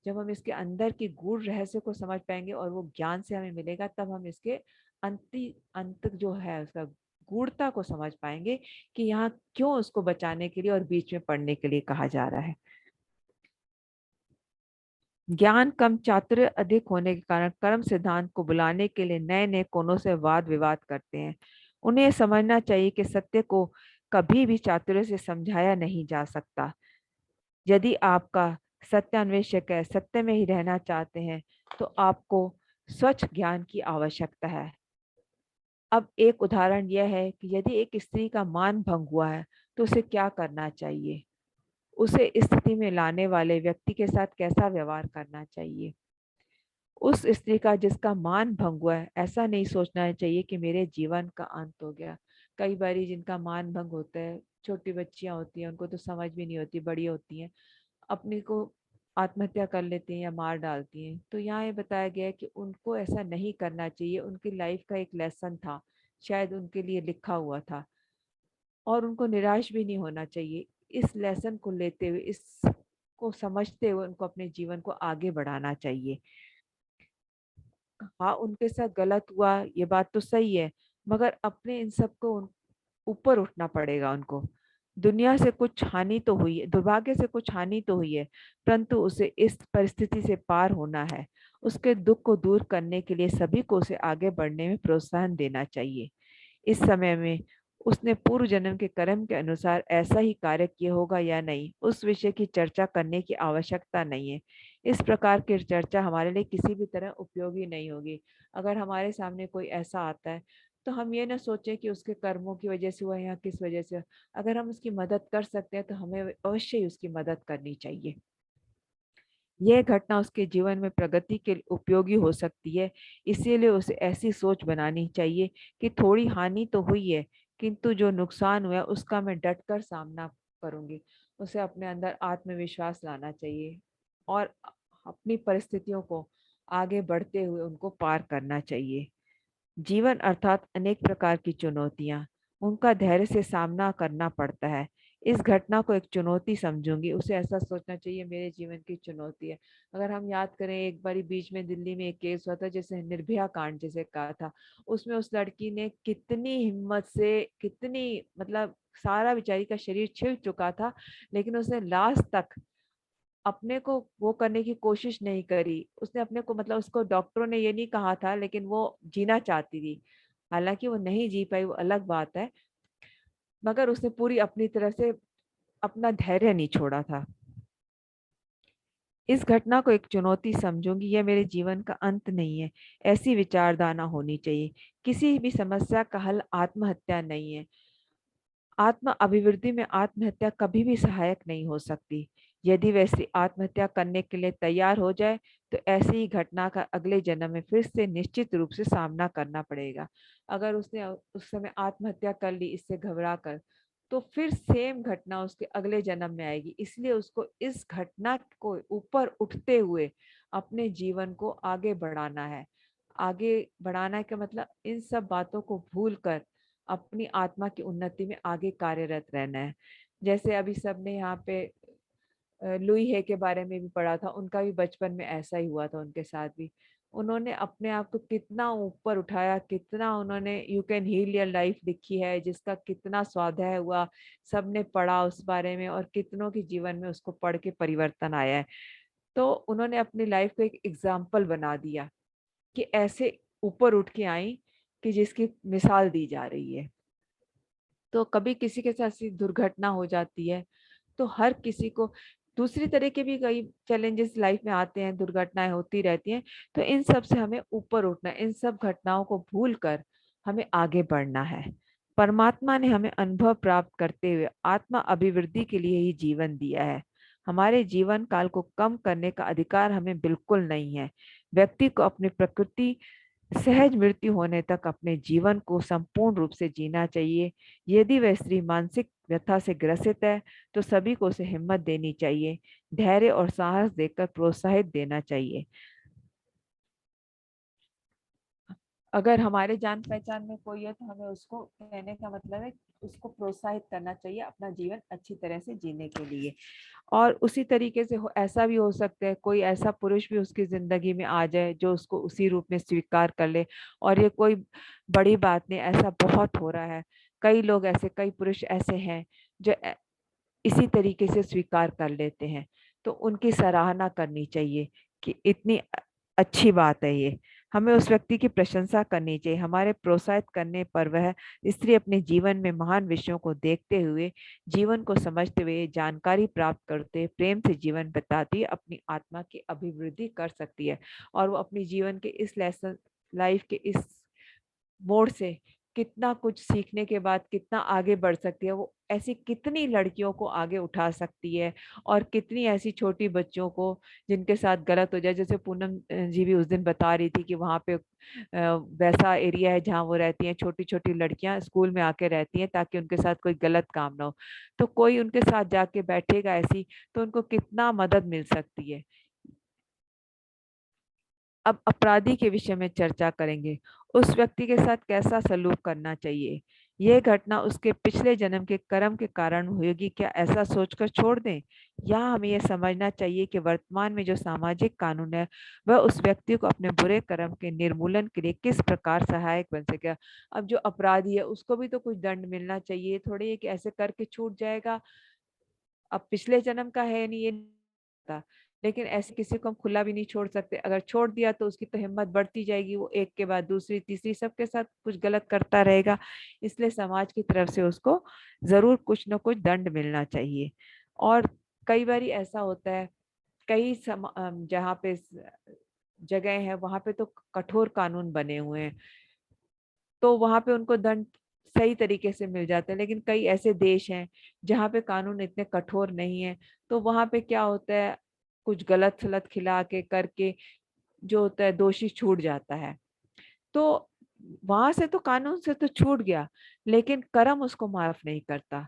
जब हम इसके अंदर की गूढ़ रहस्य को समझ पाएंगे और वो ज्ञान से हमें मिलेगा, तब हम इसके अंत जो है उसका गूढ़ता को समझ पाएंगे कि यहाँ क्यों उसको बचाने के लिए और बीच में पढ़ने के लिए कहा जा रहा है। ज्ञान कम, चातुर्य अधिक होने के कारण कर्म सिद्धांत को बुलाने के लिए नए नए कोनों से वाद विवाद करते हैं। उन्हें समझना चाहिए कि सत्य को कभी भी चातुर्य से समझाया नहीं जा सकता। यदि आपका सत्यान्वेषक है, सत्य में ही रहना चाहते हैं, तो आपको स्वच्छ ज्ञान की आवश्यकता है। अब एक उदाहरण यह है कि यदि एक स्त्री का मान भंग हुआ है तो उसे क्या करना चाहिए, उसे स्थिति में लाने वाले व्यक्ति के साथ कैसा व्यवहार करना चाहिए। उस स्त्री का जिसका मान भंग हुआ है, ऐसा नहीं सोचना चाहिए कि मेरे जीवन का अंत हो गया। कई बारी जिनका मान भंग होता है, छोटी बच्चियां होती हैं, उनको तो समझ भी नहीं होती, बड़ी होती हैं, अपनी को आत्महत्या कर लेती हैं या मार डालती हैं। तो यहाँ ये बताया गया है कि उनको ऐसा नहीं करना चाहिए। उनकी लाइफ का एक लेसन था, शायद उनके लिए लिखा हुआ था, और उनको निराश भी नहीं होना चाहिए। इस लेसन को लेते हुए, इसको समझते हुए उनको अपने जीवन को आगे बढ़ाना चाहिए। हाँ, उनके साथ गलत हुआ, ये बात तो सही है, मगर अपने इन सब को ऊपर उठना पड़ेगा उनको। दुनिया से कुछ हानि तो हुई है, दुर्भाग्य से कुछ हानि तो हुई है, परंतु उसे इस परिस्थिति से पार होना है। उसके दुख को दूर करने के लिए सभी को उसे आगे बढ़ने में प्रोत्साहन देना चाहिए। इस समय में उसने पूर्व जन्म के कर्म के अनुसार ऐसा ही कार्य किया होगा या नहीं, उस विषय की चर्चा करने की आवश्यकता नहीं है। इस प्रकार की चर्चा हमारे लिए किसी भी तरह उपयोगी नहीं होगी। अगर हमारे सामने कोई ऐसा आता है तो हम ये ना सोचें कि उसके कर्मों की वजह से हुआ या किस वजह से। अगर हम उसकी मदद कर सकते हैं तो हमें अवश्य ही उसकी मदद करनी चाहिए। यह घटना उसके जीवन में प्रगति के लिए उपयोगी हो सकती है, इसीलिए उसे ऐसी सोच बनानी चाहिए कि थोड़ी हानि तो हुई है, किंतु जो नुकसान हुआ है उसका मैं डट कर सामना करूंगी। उसे अपने अंदर आत्मविश्वास लाना चाहिए और अपनी परिस्थितियों को आगे बढ़ते हुए उनको पार करना चाहिए। जीवन अर्थात अनेक प्रकार की चुनौतियां, उनका धैर्य से सामना करना पड़ता है। इस घटना को एक चुनौती समझूंगी, उसे ऐसा सोचना चाहिए मेरे जीवन की चुनौती है। अगर हम याद करें, एक बारी बीच में दिल्ली में एक केस हुआ था, जैसे निर्भया कांड जैसे कहा था, उसमें उस लड़की ने कितनी हिम्मत से, कितनी मतलब सारा बेचारी का शरीर छिल चुका था, लेकिन उसने लास्ट तक अपने को वो करने की कोशिश नहीं करी। उसने अपने को मतलब उसको डॉक्टरों ने ये नहीं कहा था, लेकिन वो जीना चाहती थी। हालांकि वो नहीं जी पाई, वो अलग बात है, मगर उसने पूरी अपनी तरह से अपना धैर्य नहीं छोड़ा था। इस घटना को एक चुनौती समझूंगी, यह मेरे जीवन का अंत नहीं है। ऐसी विचारधारा होनी चाहिए। किसी भी समस्या का हल आत्महत्या नहीं है। आत्म अभिवृद्धि में आत्महत्या कभी भी सहायक नहीं हो सकती। यदि वैसी आत्महत्या करने के लिए तैयार हो जाए तो ऐसी ही घटना का अगले जन्म में फिर से निश्चित रूप से सामना करना पड़ेगा। अगर उसने उस समय आत्महत्या कर ली इससे घबरा कर, तो फिर सेम घटना उसके अगले जन्म में आएगी। इसलिए उसको इस घटना को ऊपर उठते हुए अपने जीवन को आगे बढ़ाना है। आगे बढ़ाना का मतलब इन सब बातों को भूल कर अपनी आत्मा की उन्नति में आगे कार्यरत रहना है। जैसे अभी सबने यहाँ पे लुई हे के बारे में भी पढ़ा था, उनका भी बचपन में ऐसा ही हुआ था उनके साथ भी। उन्होंने अपने आप को कितना ऊपर उठाया, कितना उन्होंने you can heal your life लिखी है, जिसका कितना स्वाध्याय हुआ, सबने पढ़ा उस बारे में, और कितनों के जीवन में उसको पढ़ के परिवर्तन आया है। तो उन्होंने अपनी लाइफ को एक एग्जाम्पल बना दिया कि ऐसे ऊपर उठ के आई कि जिसकी मिसाल दी जा रही है। तो कभी किसी के साथ ऐसी दुर्घटना हो जाती है तो हर किसी को दूसरी तरह के भी कई चैलेंजेस लाइफ में आते हैं, दुर्घटनाएं होती रहती हैं। तो इन सब से हमें ऊपर उठना है, इन सब घटनाओं को भूल कर हमें आगे बढ़ना है। परमात्मा ने हमें अनुभव प्राप्त करते हुए आत्मा अभिवृद्धि के लिए ही जीवन दिया है। हमारे जीवन काल को कम करने का अधिकार हमें बिल्कुल नहीं है। व्यक्ति को अपनी प्रकृति सहज मृत्यु होने तक अपने जीवन को संपूर्ण रूप से जीना चाहिए। यदि वह स्त्री मानसिक व्यथा से ग्रसित है तो सभी को उसे हिम्मत देनी चाहिए, धैर्य और साहस देकर प्रोत्साहित देना चाहिए। अगर हमारे जान पहचान में कोई है तो हमें उसको कहने का मतलब है उसको प्रोत्साहित करना चाहिए अपना जीवन अच्छी तरह से जीने के लिए। और उसी तरीके से ऐसा भी हो सकता है कोई ऐसा पुरुष भी उसकी जिंदगी में आ जाए जो उसको उसी रूप में स्वीकार कर ले, और ये कोई बड़ी बात नहीं, ऐसा बहुत हो रहा है। कई लोग ऐसे, कई पुरुष ऐसे हैं जो इसी तरीके से स्वीकार कर लेते हैं। तो उनकी सराहना करनी चाहिए कि इतनी अच्छी बात है ये। हमें उस व्यक्ति की प्रशंसा करनी चाहिए। हमारे प्रोत्साहित करने पर वह स्त्री अपने जीवन में महान विषयों को देखते हुए, जीवन को समझते हुए, जानकारी प्राप्त करते, प्रेम से जीवन बिताती अपनी आत्मा की अभिवृद्धि कर सकती है। और वो अपनी जीवन के इस लेसन, लाइफ के इस मोड़ से कितना कुछ सीखने के बाद कितना आगे बढ़ सकती है। वो ऐसी कितनी लड़कियों को आगे उठा सकती है, और कितनी ऐसी छोटी बच्चों को जिनके साथ गलत हो जाए। जैसे पूनम जी भी उस दिन बता रही थी कि वहां पे वैसा एरिया है जहाँ वो रहती हैं, छोटी छोटी लड़कियां स्कूल में आके रहती हैं ताकि उनके साथ कोई गलत काम ना हो। तो कोई उनके साथ जाके बैठेगा ऐसी, तो उनको कितना मदद मिल सकती है। अब अपराधी के विषय में चर्चा करेंगे। उस व्यक्ति के साथ कैसा सलूक करना चाहिए। यह घटना उसके पिछले जन्म के कर्म के कारण होगी, क्या ऐसा सोचकर छोड़ दें? या हमें यह समझना चाहिए कि वर्तमान में जो सामाजिक कानून है वह उस व्यक्ति को अपने बुरे कर्म के निर्मूलन के लिए किस प्रकार सहायक बन सकेगा? अब जो अपराधी है उसको भी तो कुछ दंड मिलना चाहिए, थोड़ी है कि ऐसे करके छूट जाएगा। अब पिछले जन्म का है नहीं, ये नहीं पता, लेकिन ऐसे किसी को हम खुला भी नहीं छोड़ सकते। अगर छोड़ दिया तो उसकी तो हिम्मत बढ़ती जाएगी, वो एक के बाद दूसरी तीसरी सबके साथ कुछ गलत करता रहेगा। इसलिए समाज की तरफ से उसको जरूर कुछ न कुछ दंड मिलना चाहिए। और कई बार ऐसा होता है, जहाँ पे जगह है वहां पे तो कठोर कानून बने हुए हैं, तो वहां पे उनको दंड सही तरीके से मिल जाते हैं। लेकिन कई ऐसे देश हैं जहाँ पे कानून इतने कठोर नहीं है, तो वहां पे क्या होता है, कुछ गलत सलत खिला के करके जो होता है दोषी छूट जाता है। तो वहां से तो कानून से तो छूट गया, लेकिन कर्म उसको माफ नहीं करता।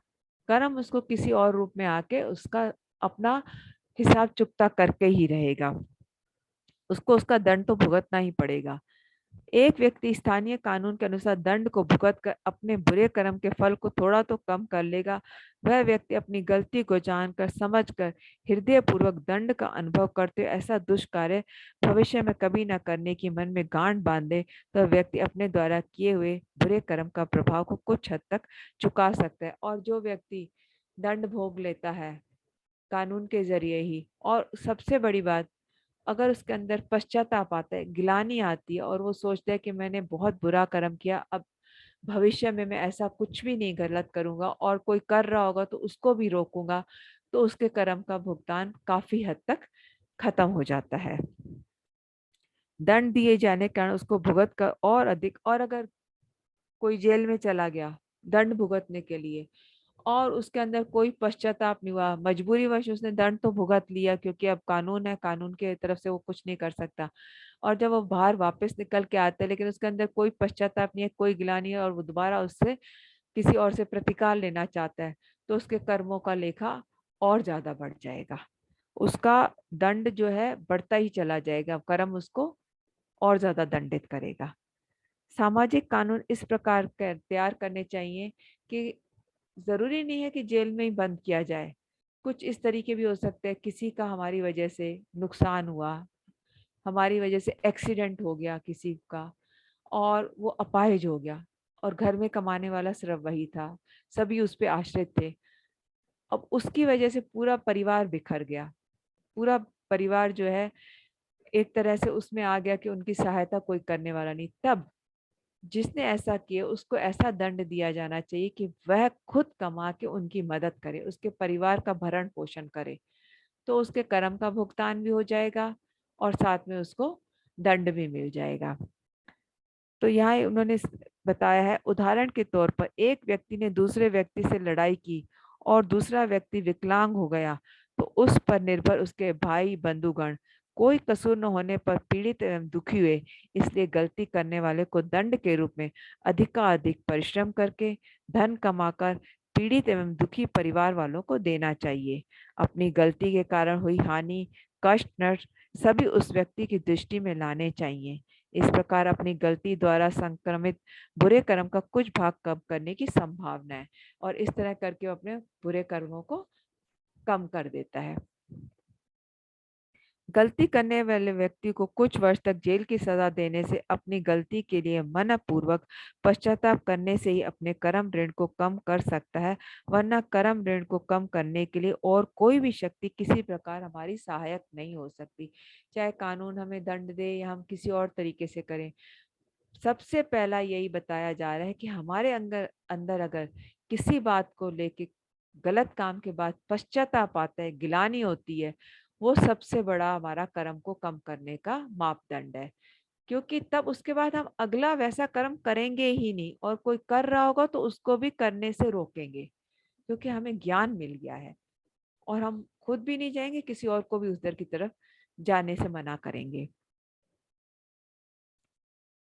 कर्म उसको किसी और रूप में आके उसका अपना हिसाब चुकता करके ही रहेगा, उसको उसका दंड तो भुगतना ही पड़ेगा। एक व्यक्ति स्थानीय कानून के अनुसार दंड को भुगत कर अपने बुरे कर्म के फल को थोड़ा तो कम कर लेगा। वह व्यक्ति अपनी गलती को जानकर समझकर हृदय पूर्वक दंड का अनुभव करते हुए ऐसा दुष्कार्य भविष्य में कभी न करने की मन में गांठ बांधे, तो व्यक्ति अपने द्वारा किए हुए बुरे कर्म का प्रभाव को कुछ हद तक चुका सकता है। और जो व्यक्ति दंड भोग लेता है कानून के जरिए ही, और सबसे बड़ी बात, अगर उसके अंदर पश्चाताप आता है, गिलानी आती है और वो सोचता है कि मैंने बहुत बुरा कर्म किया, अब भविष्य में मैं ऐसा कुछ भी नहीं गलत करूंगा और कोई कर रहा होगा तो उसको भी रोकूंगा, तो उसके कर्म का भुगतान काफी हद तक खत्म हो जाता है। दंड दिए जाने के कारण उसको भुगत कर और अधिक, और अगर कोई जेल में चला गया दंड भुगतने के लिए और उसके अंदर कोई पश्चाताप नहीं हुआ, मजबूरीवश उसने दंड तो भुगत लिया क्योंकि अब कानून है, कानून के तरफ से वो कुछ नहीं कर सकता, और जब वो बाहर वापस निकल के आता है लेकिन उसके अंदर कोई पश्चाताप नहीं है, कोई गिला नहीं है, और वो दोबारा उससे किसी और से प्रतिकार लेना चाहता है, तो उसके कर्मों का लेखा और ज्यादा बढ़ जाएगा। उसका दंड जो है बढ़ता ही चला जाएगा, कर्म उसको और ज्यादा दंडित करेगा। सामाजिक कानून इस प्रकार तैयार करने चाहिए कि जरूरी नहीं है कि जेल में ही बंद किया जाए। कुछ इस तरीके भी हो सकते हैं, किसी का हमारी वजह से नुकसान हुआ, हमारी वजह से एक्सीडेंट हो गया किसी का, और वो अपाहिज हो गया, और घर में कमाने वाला सिर्फ वही था, सभी उस पे आश्रित थे। अब उसकी वजह से पूरा परिवार बिखर गया, पूरा परिवार जो है एक तरह से उसमें आ गया कि उनकी सहायता कोई करने वाला नहीं। तब जिसने ऐसा किया उसको ऐसा दंड दिया जाना चाहिए कि वह खुद कमा के उनकी मदद करे, उसके परिवार का भरण पोषण करे, तो उसके कर्म का भुगतान भी हो जाएगा और साथ में उसको दंड भी मिल जाएगा। तो यहाँ उन्होंने बताया है, उदाहरण के तौर पर एक व्यक्ति ने दूसरे व्यक्ति से लड़ाई की और दूसरा व्यक्ति विकलांग हो गया, तो उस पर निर्भर उसके भाई बंधुगण कोई कसूर न होने पर पीड़ित एवं दुखी हुए। इसलिए गलती करने वाले को दंड के रूप में अधिकाधिक परिश्रम करके धन कमाकर पीड़ित एवं दुखी परिवार वालों को देना चाहिए। अपनी गलती के कारण हुई हानि, कष्ट, नष्ट सभी उस व्यक्ति की दृष्टि में लाने चाहिए। इस प्रकार अपनी गलती द्वारा संक्रमित बुरे कर्म का कुछ भाग कम करने की संभावना है, और इस तरह करके वो अपने बुरे कर्मों को कम कर देता है। गलती करने वाले व्यक्ति को कुछ वर्ष तक जेल की सजा देने से अपनी गलती के लिए मनपूर्वक पश्चाताप करने से ही अपने कर्म ऋण को कम कर सकता है, वरना कर्म ऋण को कम करने के लिए और कोई भी शक्ति किसी प्रकार हमारी सहायक नहीं हो सकती। चाहे कानून हमें दंड दे या हम किसी और तरीके से करें, सबसे पहला यही बताया जा रहा है कि हमारे अंदर अंदर अगर किसी बात को लेके गलत काम के बाद पश्चाताप आता है, गिलानी होती है, वो सबसे बड़ा हमारा कर्म को कम करने का मापदंड है। क्योंकि तब उसके बाद हम अगला वैसा कर्म करेंगे ही नहीं, और कोई कर रहा होगा तो उसको भी करने से रोकेंगे, क्योंकि हमें ज्ञान मिल गया है, और हम खुद भी नहीं जाएंगे, किसी और को भी उस दर की तरफ जाने से मना करेंगे।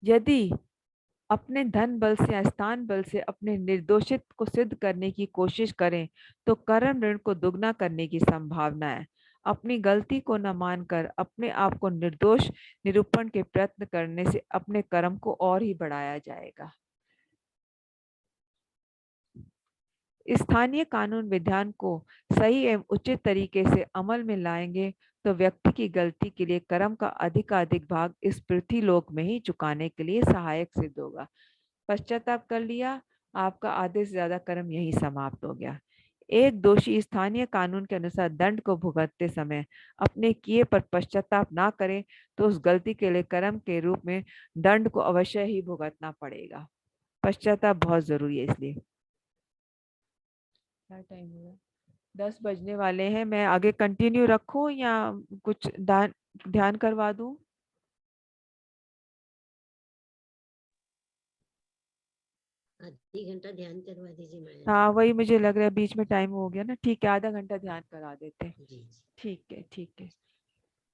यदि अपने धन बल से या स्थान बल से अपने निर्दोषित को सिद्ध करने की कोशिश करें तो कर्म ऋण को दुगना करने की संभावना है। अपनी गलती को न मानकर अपने आप को निर्दोष निरूपण के प्रयत्न करने से अपने कर्म को और ही बढ़ाया जाएगा। स्थानीय कानून विधान को सही एवं उचित तरीके से अमल में लाएंगे तो व्यक्ति की गलती के लिए कर्म का अधिकाधिक भाग इस पृथ्वी लोक में ही चुकाने के लिए सहायक सिद्ध होगा। पश्चाताप कर लिया, आपका आधे से ज्यादा कर्म यही समाप्त हो गया। एक दोषी स्थानीय कानून के अनुसार दंड को भुगतते समय अपने किए पर पश्चाताप ना करे तो उस गलती के लिए कर्म के रूप में दंड को अवश्य ही भुगतना पड़ेगा। पश्चाताप बहुत जरूरी है इसलिए। क्या टाइम हुआ? 10 बजने वाले हैं। मैं आगे कंटिन्यू रखूं या कुछ ध्यान करवा दूं? आधी घंटा ध्यान करवा दीजिए माया जी। हाँ वही मुझे लग रहा है, बीच में टाइम हो गया ना। ठीक है, आधा घंटा ध्यान करा देते हैं। जी जी, ठीक है, ठीक है।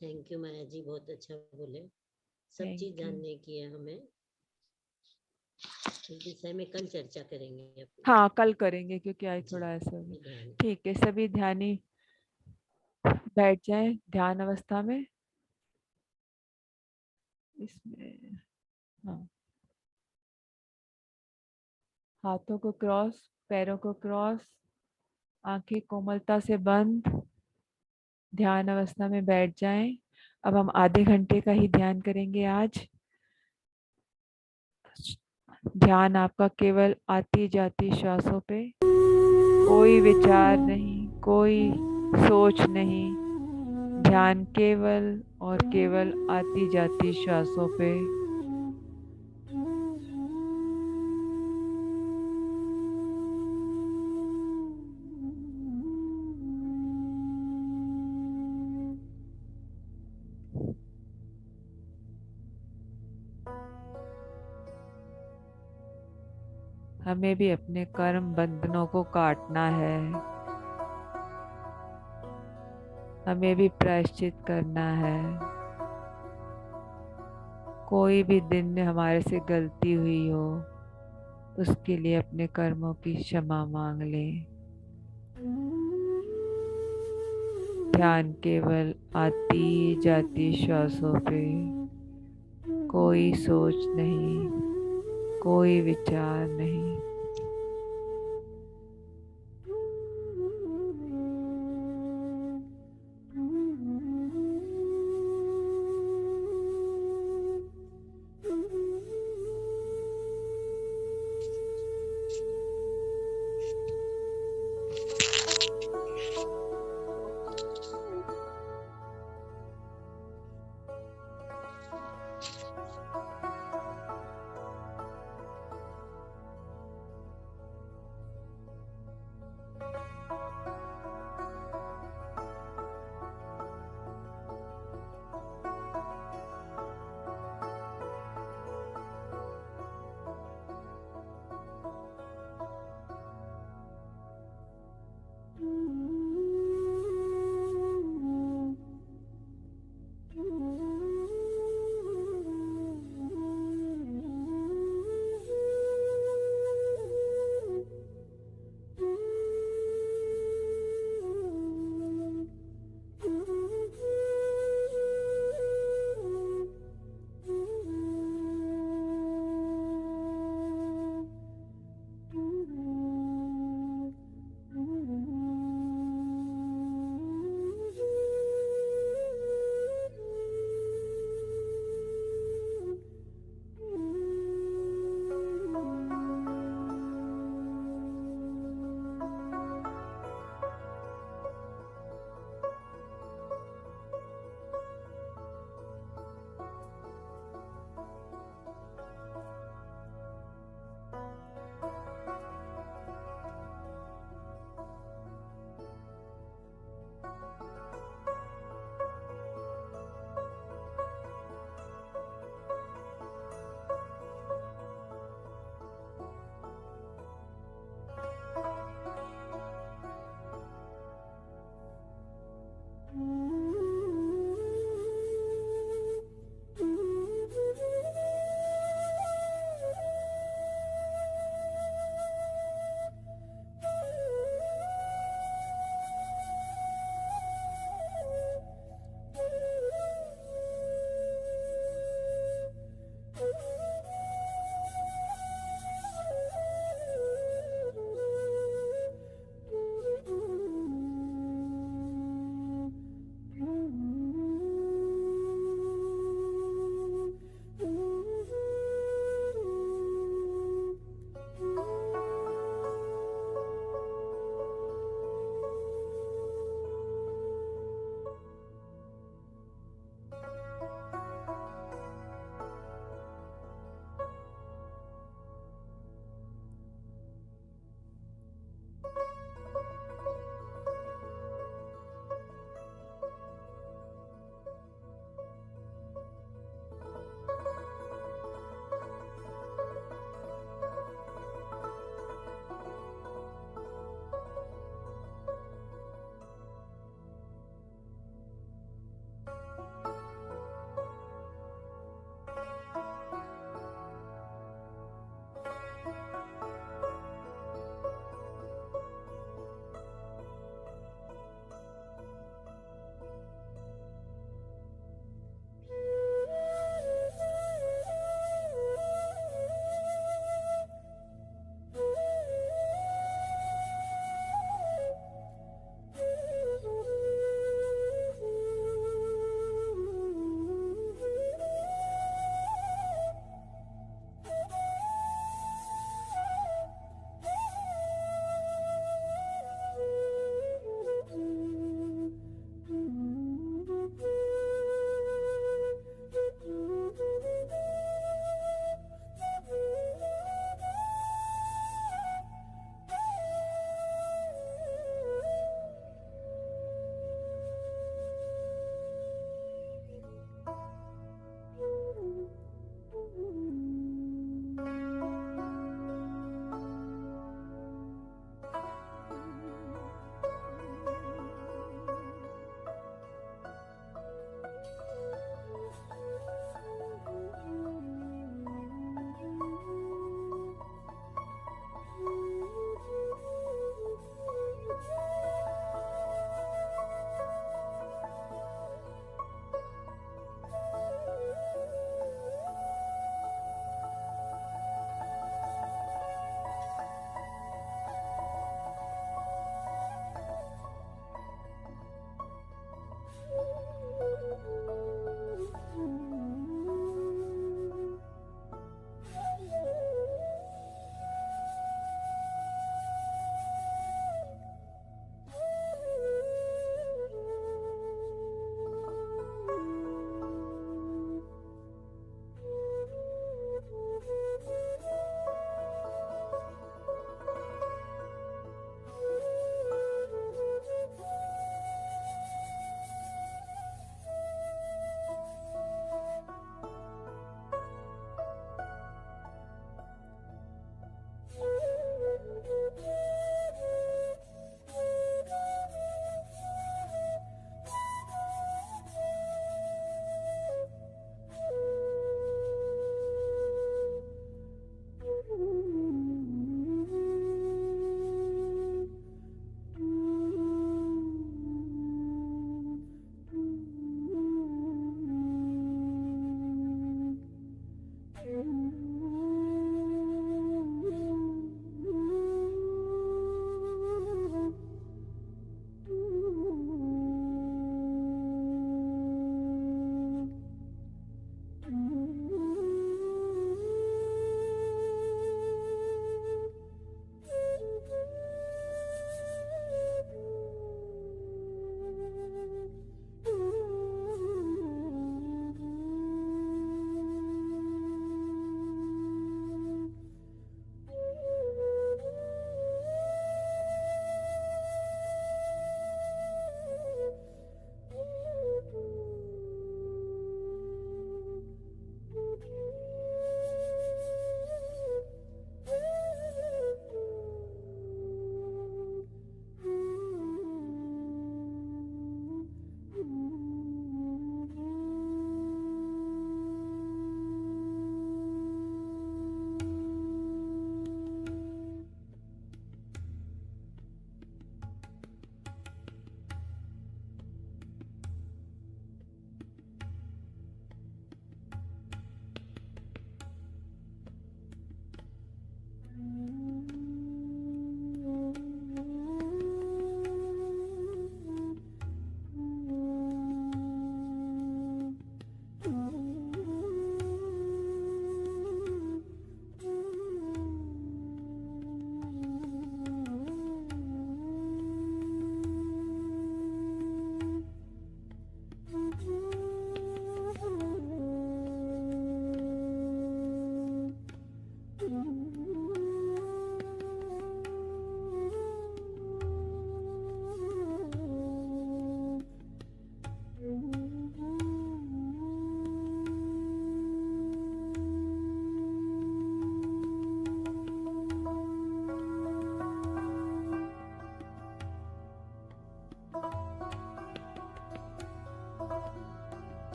थैंक यू माया जी, बहुत अच्छा बोले। सब थैंक चीज यू। जानने की है हमें। इस विषय में कल चर्चा करेंगे अपनी। हाँ कल करेंगे क्योंकि आज जी, थोड़ा ऐसा हो गया। ध्यान। ठीक है, सभी ध्यानी बैठ जाएं ध्यान अवस्था में। इसमें हाँ, हाथों को क्रॉस, पैरों को क्रॉस, आंखें कोमलता से बंद, ध्यान अवस्था में बैठ जाएं। अब हम आधे घंटे का ही ध्यान करेंगे आज। ध्यान आपका केवल आती जाती श्वासों पे, कोई विचार नहीं, कोई सोच नहीं। ध्यान केवल और केवल आती जाती श्वासों पे। हमें भी अपने कर्म बंधनों को काटना है, हमें भी प्रायश्चित करना है। कोई भी दिन में हमारे से गलती हुई हो उसके लिए अपने कर्मों की क्षमा मांग लें। ध्यान केवल आती जाती श्वासों पे, कोई सोच नहीं, कोई विचार नहीं।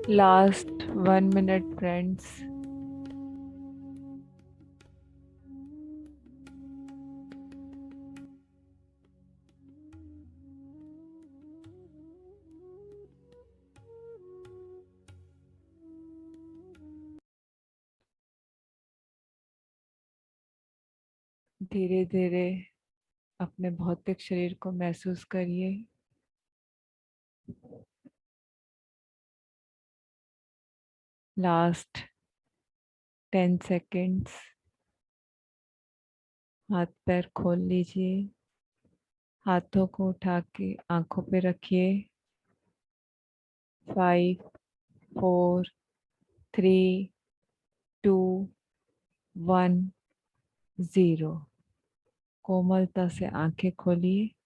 Last 1 minute, friends. धीरे धीरे अपने भौतिक शरीर को महसूस करिए। Last 10 seconds. हाथ पैर खोल लीजिए। हाथों को उठा के आंखों पे रखिए। 5, 4, 3, 2, 1, 0। कोमलता से आंखें खोलिए।